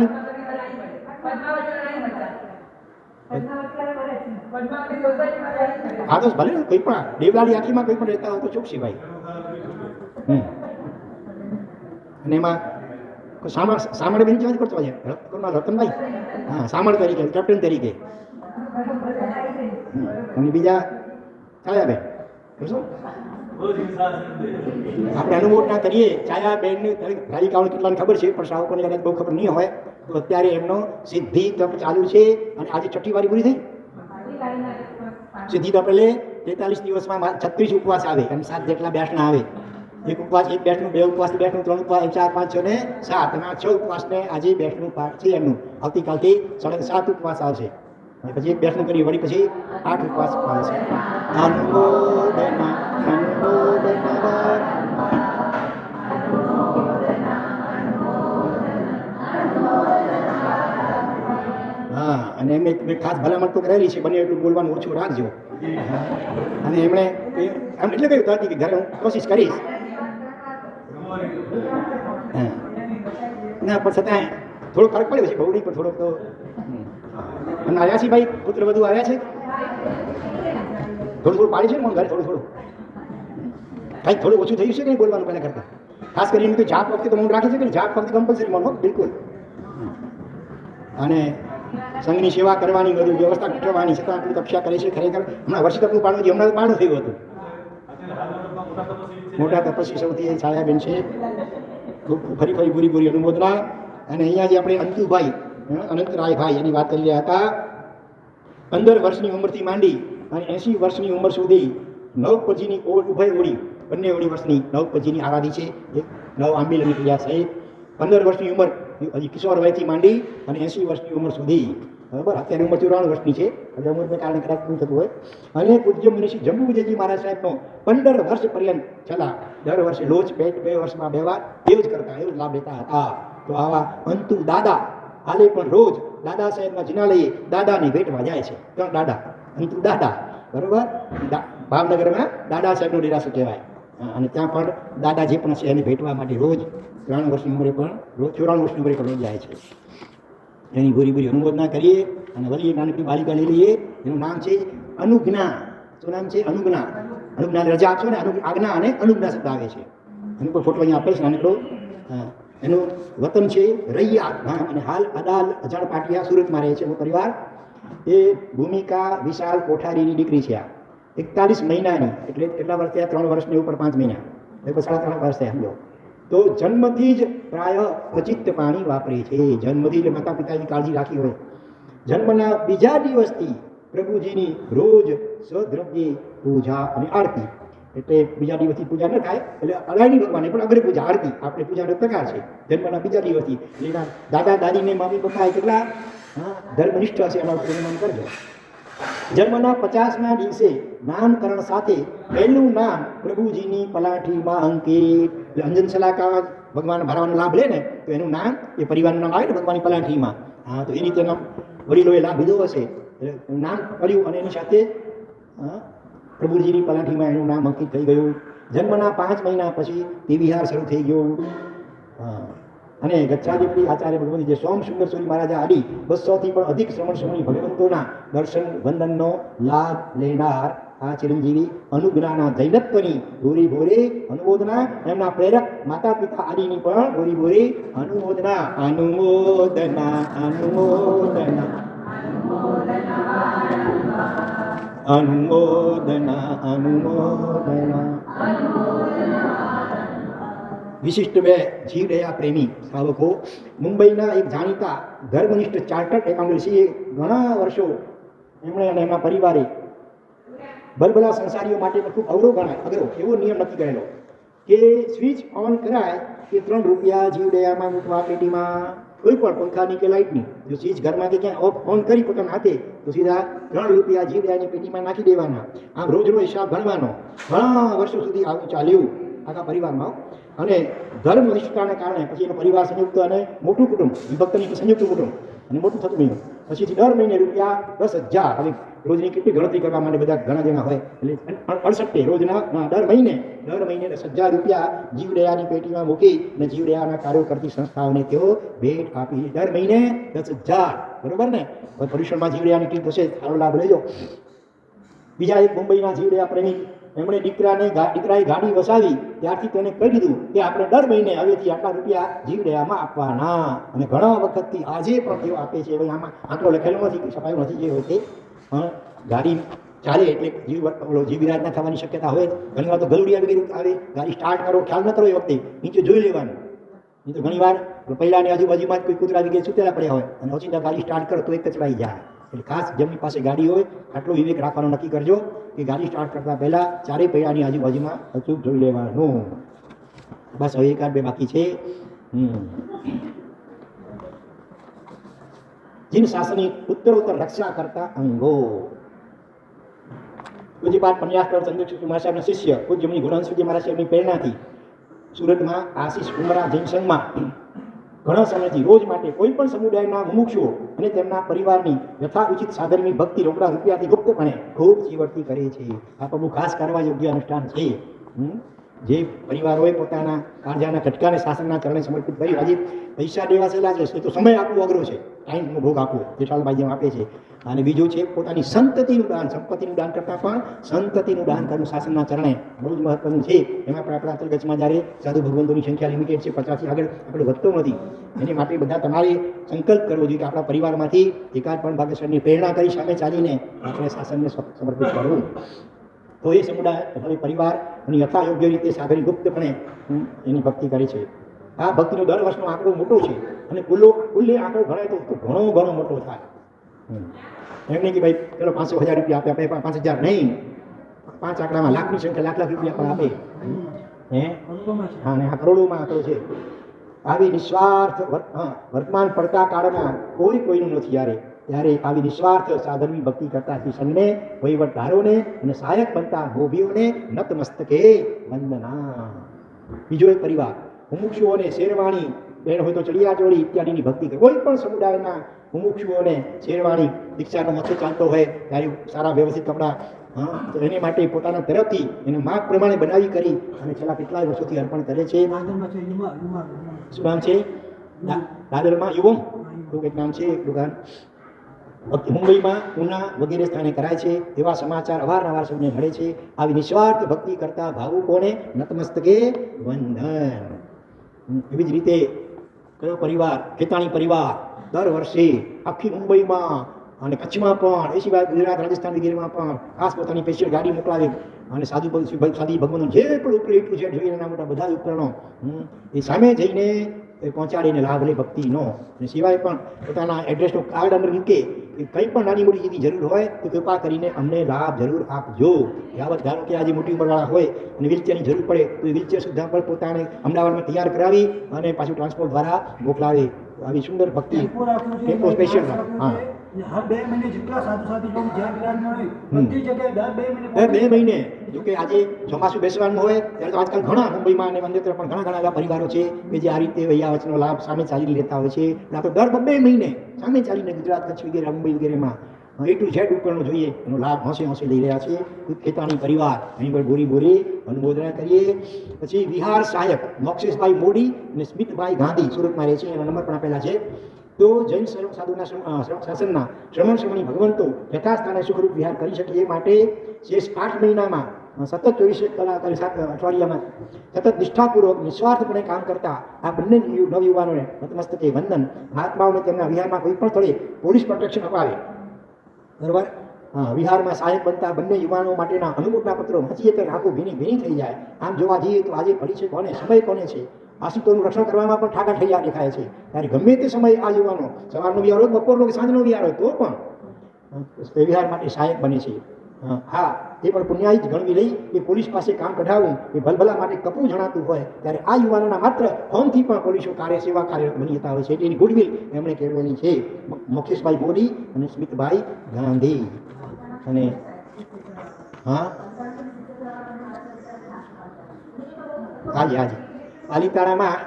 Speaker 1: હા તો ભલે ને, કોઈ પણ દેવલાલી આખીમાં કોઈ પણ રહેતા હોય તો ચોકસી ભાઈ. અને એમાં સામળ બેન કેવા કરતો છે રતનભાઈ? હા, સામળ તરીકે, કેપ્ટન તરીકે. અને બીજા છાયાબેન કરશો? આપણે અનુમોદના કરીએ. છાયાબેનની રાધિકાઓને કેટલાને ખબર છે, પણ શ્રાવકોને કદાચ બહુ ખબર નહીં હોય તો અત્યારે એમનો સિદ્ધિ તપ ચાલુ છે અને આજે 6ઠ્ઠી વારી પૂરી થઈ. સિદ્ધિ તપ એટલે 43 દિવસમાં 36 ઉપવાસ આવે અને 7 જેટલા બેસના આવે. એક ઉપવાસ, એક બેસનું, 2 ઉપવાસ, 3 ઉપવાસ, 4, 5, 6 ને 7 અને 6 ઉપવાસને આજે બેસનું પાઠ છે એમનું. આવતીકાલથી 7 ઉપવાસ આવશે અને પછી એક બેસનું કરી વળી પછી 8 ઉપવાસ આવશે. હા, અને એમને ખાસ ભલામણ તો કરેલી છે, બને એટલું બોલવાનું ઓછું રાખજો. અને એમણે આમ એટલે કહ્યું હતી કે ઘરે હું કોશિશ કરીશ. ના પણ છતાં થોડો ફરક પડ્યો છે, બહુ નહીં પણ થોડોક તો. અને આવ્યા છે ભાઈ, પુત્ર બધું આવ્યા છે, થોડું પાડી છે ને ઘરે થોડું કાંઈક થોડું ઓછું થયું છે કે નહીં બોલવાનું પહેલાં કરતાં? ખાસ કરીને તો જાપ વખતે તો મૌન રાખે છે કે જાપ વખતે કમ્પલસરી મૌન, બિલકુલ. અને સંઘની સેવા કરવાની, બધું વ્યવસ્થા ગોઠવવાની, છતાં આટલી તપસ્યા કરે છે. ખરેખર હમણાં વર્ષ તપનું પાડવું છે, હમણાં પાડું થયું હતું. મોટા તપસ્વી સૌથી છાયાબેન છે. ફરી પૂરી પૂરી અનુમોદના. અને અહીંયા જે આપણે અંતુભાઈ અનંતરાયભાઈ એની વાત કરી રહ્યા હતા, 15 વર્ષની ઉંમરથી માંડી અને 80 વર્ષની ઉંમર સુધી 9 પછીની ઉભય ઓળી, બંને ઓળી વર્ષની 9 પછીની આરાધી છે. એક 9 આંબીલ અને ક્રિયા સહિત 15 વર્ષની ઉંમર હજી કિશોર વયથી માંડી અને 80 વર્ષની ઉંમર સુધી, બરાબર. અત્યારે ઉંમર 94 વર્ષની છે, હજી ઉંમરને કારણે કદાચ શું થતું હોય. અને પૂજ્ય મુનિશ્રી જંબુ વિજયજી મહારાજ સાહેબનો 15 વર્ષ પર્યંત છેલ્લા દર વર્ષે લોચ પેટ 2 વર્ષમાં 2 વાર એવું જ કરતા, એવું જ લાભ લેતા હતા. તો આવા અંતુ દાદા હાલે પણ રોજ દાદા સાહેબના જિનાલયે દાદાની ભેટમાં જાય છે. 3 દાદા, અંતુ દાદા, બરાબર. ભાવનગરમાં દાદા સાહેબનું ડેરાસું કહેવાય. અને ત્યાં પણ દાદા જે પણ છે એને ભેટવા માટે રોજ 93 વર્ષની ઉંમરે પણ રોજ 94 વર્ષની ઉંમરે પણ રોજ જાય છે. એની પૂરી અનુમોદના કરીએ. અને વળી નાનકડી બાલિકા લઈ લઈએ, એનું નામ છે અનુજ્ઞા. શું નામ છે? અનુજ્ઞા. અનુજ્ઞાને રજા આપશો ને, આજ્ઞા અને અનુજ્ઞા શબ્દ આવે છે. એનો કોઈ ફોટો અહીંયા આપેલ છે નાનકડો. એનું વતન છે રૈયા અને હાલ અદાલ અજાણ પાટિયા સુરતમાં રહે છે એનો પરિવાર. એ ભૂમિકા વિશાલ કોઠારીની દીકરી છે. આ 41 મહિનાની, એટલે કેટલા વર્ષ થયા? 3 વર્ષની ઉપર 5 મહિના, એટલે 3.5 વર્ષ થયા સમજો. તો જન્મથી જ પ્રાય અચિત્ત પાણી વાપરે છે. જન્મથી જ માતા પિતાની કાળજી રાખી હોય. જન્મના બીજા દિવસથી પ્રભુજીની રોજ સદ્રવ્યે પૂજા અને આરતી. એટલે બીજા દિવસથી પૂજા ન થાય એટલે અડાયની ભગવાનને પણ અગ્ર પૂજા આરતી આપણે પૂજાનો પ્રકાર છે. જન્મના બીજા દિવસથી એટલે એના દાદા દાદીને મમ્મી પપ્પા કેટલા ધર્મનિષ્ઠ હશે એના ઉપર નામ કરજો. જન્મના 50મા દિવસે નામકરણ સાથે પહેલું નામ પ્રભુજીની પલાઠીમાં અંકિત. એટલે અંજન સલાકા ભગવાન ભરવાનો લાભ લે ને તો એનું નામ એ પરિવારનું નામ આવે ને ભગવાનની પલાઠીમાં. તો એ રીતે નામ વડીલોએ લાભ લીધો હશે નામ કર્યું અને એની સાથે પ્રભુજીની પલાઠીમાં એનું નામ અંકિત થઈ ગયું. જન્મના 5 મહિના પછી તે વિહાર શરૂ થઈ ગયો. અને ગચ્છાધિપતિ આચાર્ય ભગવંત જે સોમ સુંદર સૂરી મહારાજા આદિ 200થી પણ અધિક શ્રમણ શ્રમણી ભગવંતોના દર્શન વંદનનો લાભ લેનાર આ ચિરંજીવી અનુગ્રહના જૈનત્વની ભૂરી ભૂરી અનુમોદના. એમના પ્રેરક માતા પિતા આદિની પણ ભૂરી ભૂરી અનુમોદના. અનુમોદના અનુમોદના અનુમોદના અનુમોદના. વિશિષ્ટ બે જીવદયા પ્રેમી શ્રાવકો મુંબઈના એક જાણીતા ધર્મનિષ્ઠ ચાર્ટર્ડ એકાઉન્ટન્સીએ ઘણા વર્ષો એમણે અને એમના પરિવારે ભલભલા સંસારીઓ માટે ખૂબ અઘરો ગણાય એવો નિયમ નક્કી કરેલો કે સ્વિચ ઓન કરાય કે 3 રૂપિયા જીવદયામાં મૂકવા પેટીમાં. કોઈ પણ પંખાની કે લાઇટની જો સ્વિચ ઘરમાં કે ક્યાં ઓન કરી પોતાના હાથે તો સીધા 3 રૂપિયા જીવદયાની પેટીમાં નાખી દેવાના. આમ રોજનો હિસાબ ગણવાનો. ઘણા વર્ષો સુધી આવું ચાલ્યું આખા પરિવારમાં. અને ધર્મ નિષ્ઠાને કારણે પછી એનો પરિવાર સંયુક્ત અને મોટું કુટુંબ વિભક્તની સંયુક્ત કુટુંબ અને મોટું થતું ગયું. પછીથી દર મહિને રૂપિયા 10,000 હવે રોજની કેટલી ગણતરી કરવા માટે બધા ઘણા જણા હોય એટલે 68 રોજના દર મહિને 10,000 રૂપિયા જીવદયાની પેટીમાં મૂકી અને જીવદયાના કાર્યો કરતી સંસ્થાઓને તેઓ ભેટ આપી. દર મહિને 10,000. બરોબર ને? હવે પર્યુષણમાં જીવદયાની ટીમ થશે સારો લાભ લેજો. બીજા એક મુંબઈના જીવદયા પ્રેમી એમણે દીકરાએ ગાડી વસાવી ત્યારથી તેને કહી દીધું કે આપણે દર મહિને હવેથી આટલા રૂપિયા જીવદયામાં આપવાના. અને ઘણા વખતથી આજે પણ તેઓ આપે છે. હવે આમાં આટલો લખેલો નથી છપાયું નથી જે હોય તે ગાડી ચાલે એટલે જીવવિરાજના થવાની શક્યતા હોય. ઘણી વાર તો ગલુડિયા વગેરે આવે ગાડી સ્ટાર્ટ કરો ખ્યાલ ન કરો એ વખતે નીચે જોઈ લેવાનું. નહીં તો ઘણી વાર પહેલાંની આજુબાજુમાં જ કોઈ કૂતરા વગેરે સુતેલા પડ્યા હોય અને ઓચિંતા ગાડી સ્ટાર્ટ કરો તો એક કચડાઈ જાય. એટલે ખાસ જેમની પાસે ગાડી હોય આટલો વિવેક રાખવાનો નક્કી કરજો કે ગાડી સ્ટાર્ટ કરતા પહેલા ચારેય પૈડાની આજુબાજુમાં અચૂક જોઈ લેવાનું. બસ હવે 1-2 બાકી છે. જીન શાસનની ઉત્તરોત્તર રક્ષા કરતા અંગો. પૂજ્યપાદ પન્યાસકર ચંદ્રશેખર મહારાજ સાહેબના શિષ્ય પૂજ્ય મુનિ ગુણાંશુજી મહારાજ સાહેબની પ્રેરણાથી સુરતમાં આશીષ ઉમરા જૈન સંઘમાં ઘણા સમયથી રોજ માટે કોઈ પણ સમુદાયના મુમુક્ષુઓ અને તેમના પરિવારની યથાઉચિત સાધનની ભક્તિ રોકડા રૂપિયાથી ગુપ્તપણે ખૂબ ચીવડતી કરે છે. આ પણ બહુ ખાસ કરવા યોગ્ય અનુષ્ઠાન છે. જે પરિવારોએ પોતાના કાળજાના કટકાને શાસનના ચરણે સમર્પિત કરી આજે પૈસા દેવા છેલ્લા છે તો સમય આપવો અઘરો છે. ટાઈમનો ભોગ આપવો જેઠાલાલભાઈ જેમ આપે છે. અને બીજું છે પોતાની સંતતિનું દાન. સંપત્તિનું દાન કરતાં પણ સંતતિનું દાન કરવું શાસનના ચરણે બહુ જ મહત્વનું છે. એમાં પણ આપણા અંતર્ગતમાં જ્યારે સાધુ ભગવંતોની સંખ્યા લિમિટેડ છે 50થી આગળ આપણે વધતો નથી. એની માટે બધા તમારે સંકલ્પ કરવો જોઈએ કે આપણા પરિવારમાંથી એકાદ પણ ભાગ્યશ્વરની પ્રેરણા કરી સામે ચાલીને આપણે શાસનને સમર્પિત કરવું. તો એ સમુદાય હવે પરિવાર અને યથા યોગ્ય રીતે સાધન ગુપ્તપણે એની ભક્તિ કરે છે. આ ભક્તિનો દર વર્ષનો આંકડો મોટો છે અને કુલ્લે આંકડો ગણાય તો ઘણો મોટો થાય. એમ નહીં કે ભાઈ પેલો 500,000 રૂપિયા આપે આપણે 5,000 નહીં. 5 આંકડામાં લાખની સંખ્યા લાખ રૂપિયા પણ આપે. હા ને આ કરોડોમાં આંકડો છે. આવી નિસ્વાર્થ વર્તમાન પડતા કાળમાં કોઈનું નથી ત્યારે આવી નિસ્વાર્થ સાધનની ભક્તિ કરતા શ્રીસંઘને વહીવટદારોને અને સહાયક બનતા મોભીઓને નતમસ્તકે વંદના. બીજો એક પરિવાર મુમુક્ષુઓને શેરવાણી બેન હોય તો ચડિયાચોળી ઇત્યાદિની ભક્તિ કરે. કોઈ પણ સમુદાયના મુમુક્ષુઓને શેરવાણી દીક્ષાનો મથો ચાલતો હોય ત્યારે સારા વ્યવસ્થિત કપડાં તો એની માટે પોતાના તરફથી એને માગ પ્રમાણે બનાવી કરી અને છેલ્લા કેટલાય વર્ષોથી અર્પણ કરે છે. શું નામ છે? દાદરમાં યુવમ એવું કંઈક નામ છે એક દુકાન. મુંબઈમાં ઉના વગેરે સ્થાને કરાય છે. એવા સમાચાર અવારનવાર સૌને મળે છે. આવી નિસ્વાર્થ ભક્તિ કરતા ભાવુકોને નતમસ્તકે વંદન. એવી જ રીતે કયો પરિવાર? ખેતાણી પરિવાર દર વર્ષે આખી મુંબઈમાં અને કચ્છમાં પણ એ સિવાય ગુજરાત રાજસ્થાન વગેરેમાં પણ ખાસ પોતાની સ્પેશિયલ ગાડી મોકલાવે અને સાદી ભગવાનનું જે પણ ઉપકરણ એટલું છે જોઈએ એના મોટા બધા ઉપકરણો એ સામે જઈને પહોંચાડીને લાભ લે ભક્તિનો. અને સિવાય પણ પોતાના એડ્રેસનું કાર્ડ અંદર મૂકે કે કંઈ પણ નાની મોટી ચીજની જરૂર હોય તો કૃપા કરીને અમને લાભ જરૂર આપજો. યાવત ધારો કે આજે મોટી ઉંમરવાળા હોય અને વ્હીલચેરની જરૂર પડે તો એ વ્હીલચેર સુદ્ધા પણ પોતાને અમદાવાદમાં તૈયાર કરાવી અને પાછું ટ્રાન્સપોર્ટ દ્વારા મોકલાવે. આવી સુંદર ભક્તિ ટેમ્પો સ્પેશિયલ. હા,
Speaker 2: હર 2 મહિને જેટલા સાધુ સાધુ લોકો જ્યાં વિરાજમાન હોય બધી જગ્યાએ દર 2
Speaker 1: 2 મહિને જોકે આજે ચોમાસું બેસવાનું હોય ત્યારે તો આજકાલ ઘણા મુંબઈમાં અને મંદિર પણ ઘણા એવા પરિવારો છે કે જે આ રીતે વૈયાવચનો લાભ સામે ચાલી લેતા હોય છે. આ તો દર 2 મહિને સામે ચાલીને ગુજરાત, કચ્છ વગેરે, મુંબઈ વગેરેમાં A to Z ઉપરનો જોઈએ એનો લાભ હોંશે લઈ રહ્યા છે. ખેતાણી પરિવાર અહીં પર બોરી અનુમોદના કરીએ. પછી વિહાર સહાયક મોક્ષેશભાઈ મોડી અને સ્મિતભાઈ ગાંધી સુરતમાં રહે છે, એનો નંબર પણ આપેલા છે. તો જૈન સાધુના શાસનના શ્રમણી ભગવંતો યથાસ્થાને સુખરૂપ વિહાર કરી શકે એ માટે શેષ 8 મહિનામાં સતત 24 કલાક અઠવાડિયામાં સતત નિષ્ઠાપૂર્વક નિસ્વાર્થપણે કામ કરતા આ બંને નવયુવાનોને નતમસ્તકે વંદન. મહાત્માઓને તેમના વિહારમાં કોઈ પણ સ્થળે પોલીસ પ્રોટેક્શન અપાવે, બરાબર. વિહારમાં સહાયક બનતા બંને યુવાનો માટેના અનુમોદના પત્રો વાંચીએ તો આંખો ભીની થઈ જાય. આમ જોવા જઈએ તો આજે પડી છે કોને, સમય કોને છે. આશિતોનું રક્ષણ કરવામાં પણ ઠાકા ઠૈયા દેખાય છે. ત્યારે ગમે તે સમયે આ યુવાનો સવારનો વિહાર હોય, બપોરનો કે સાંજનો વિહાર હોય તો પણ વિહાર માટે સહાયક બને છે. હા, તે પણ પુણ્યાઈ જ ગણવી લઈ કે પોલીસ પાસે કામ કઢાવવું એ ભલભલા માટે કપરું જણાતું હોય ત્યારે આ યુવાનોના માત્ર ફોર્મથી પણ પોલીસો સેવા કાર્યરત બની જતા હોય છે. એની ગુડવિલ એમણે કહેવાની છે. મોક્ષેશભાઈ મોદી અને સ્મિતભાઈ ગાંધી. અને હાજી પાલિતાણામાં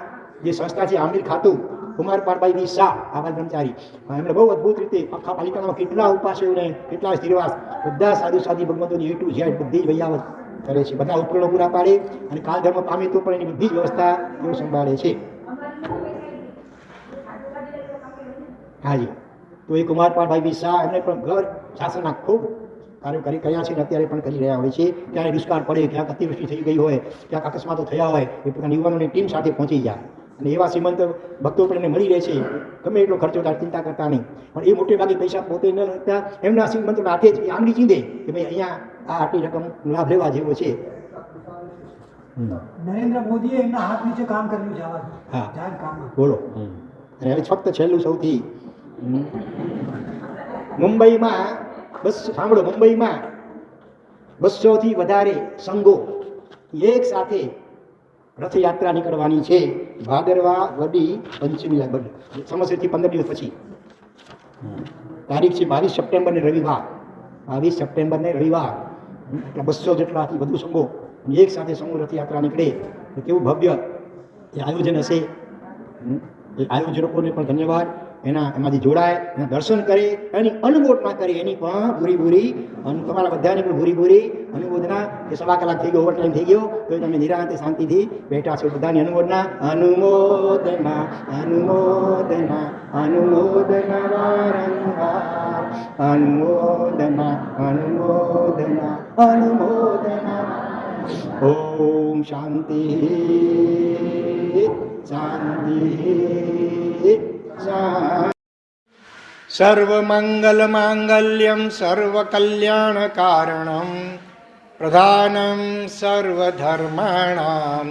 Speaker 1: જે સંસ્થા છે આમિર ખાતું કુમાર પારભાઈ શાહ, આભાર બ્રહ્મચારી, એમણે બહુ અદભુત રીતે આખા પાલિતાણામાં કેટલા ઉપાસકોને કેટલા સ્થિરવાસ બધા સાધુ સાધી ભગવંતોની A to Z બધી જ વૈયાવત કરે છે. બધા ઉપકરણો પૂરા પાડે અને કાલધર્મ પામે તો પણ એની બધી જ વ્યવસ્થા તેઓ સંભાળે છે. હાજી, તો એ કુમાર પારભાઈ શાહ એમને પણ ઘર શાસનના ખૂબ કાર્યો કર્યા છે અને અત્યારે પણ કરી રહ્યા હોય છે. ક્યાંય દુષ્કાળ પડે, ક્યાંક અતિવૃષ્ટિ થઈ ગઈ હોય, ક્યાંક અકસ્માતો થયા હોય, એ પોતાના યુવાનોની ટીમ સાથે પહોંચી જાય અને એવા શ્રીમંત ભક્તો પણ એને મળી રહે છે. ગમે એટલો ખર્ચો થાય ચિંતા કરતા નહીં, પણ એ મોટે ભાગે પૈસા પોતે ન લેતા એમના શ્રીમંતોના હાથે જ એ આંગળી ચીંધે કે ભાઈ અહીંયા આ આટલી રકમ લાભ લેવા જેવો છે.
Speaker 2: નરેન્દ્ર મોદીએ એમના હાથ નીચે કામ કર્યું છે.
Speaker 1: હા, બોલો. અને હવે ફક્ત છેલ્લું સૌથી મુંબઈમાં સાંભળો, મુંબઈમાં 200થી વધારે સંઘો એક સાથે રથયાત્રા નીકળવાની છે. ભાદરવા વડી પંચમી સમસ્યાથી 15 દિવસ પછી તારીખ છે 22 સપ્ટેમ્બરને રવિવાર. 22 સપ્ટેમ્બરને રવિવાર 200 જેટલાથી વધુ સંઘો એક સાથે સમૂહ રથયાત્રા નીકળે તો કેવું ભવ્ય એ આયોજન હશે. એ આયોજકોને પણ ધન્યવાદ. એમાંથી જોડાય, એના દર્શન કરે, એની અનુમોદના કરે, એની પણ ભૂરી તમારા બધાની પણ ભૂરી અનુમોદના. કે 1.25 કલાક થઈ ગયો, ઓવર ટાઈમ થઈ ગયો તો તમે નિરાંતે શાંતિથી બેઠા છો. બધાની અનુમોદના. અનુમોદના અનુમોદના અનુમોદના વારંવાર, અનુમોદના અનુમોદના અનુમોદના. ઓમ શાંતિ શાંતિ. સર્વમંગલમાંગલ્યમ સર્વકલ્યાણકારણમ પ્રધાનમ સર્વધર્માણામ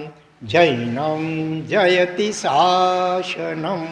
Speaker 1: જૈનમ જયતિ શાસનમ.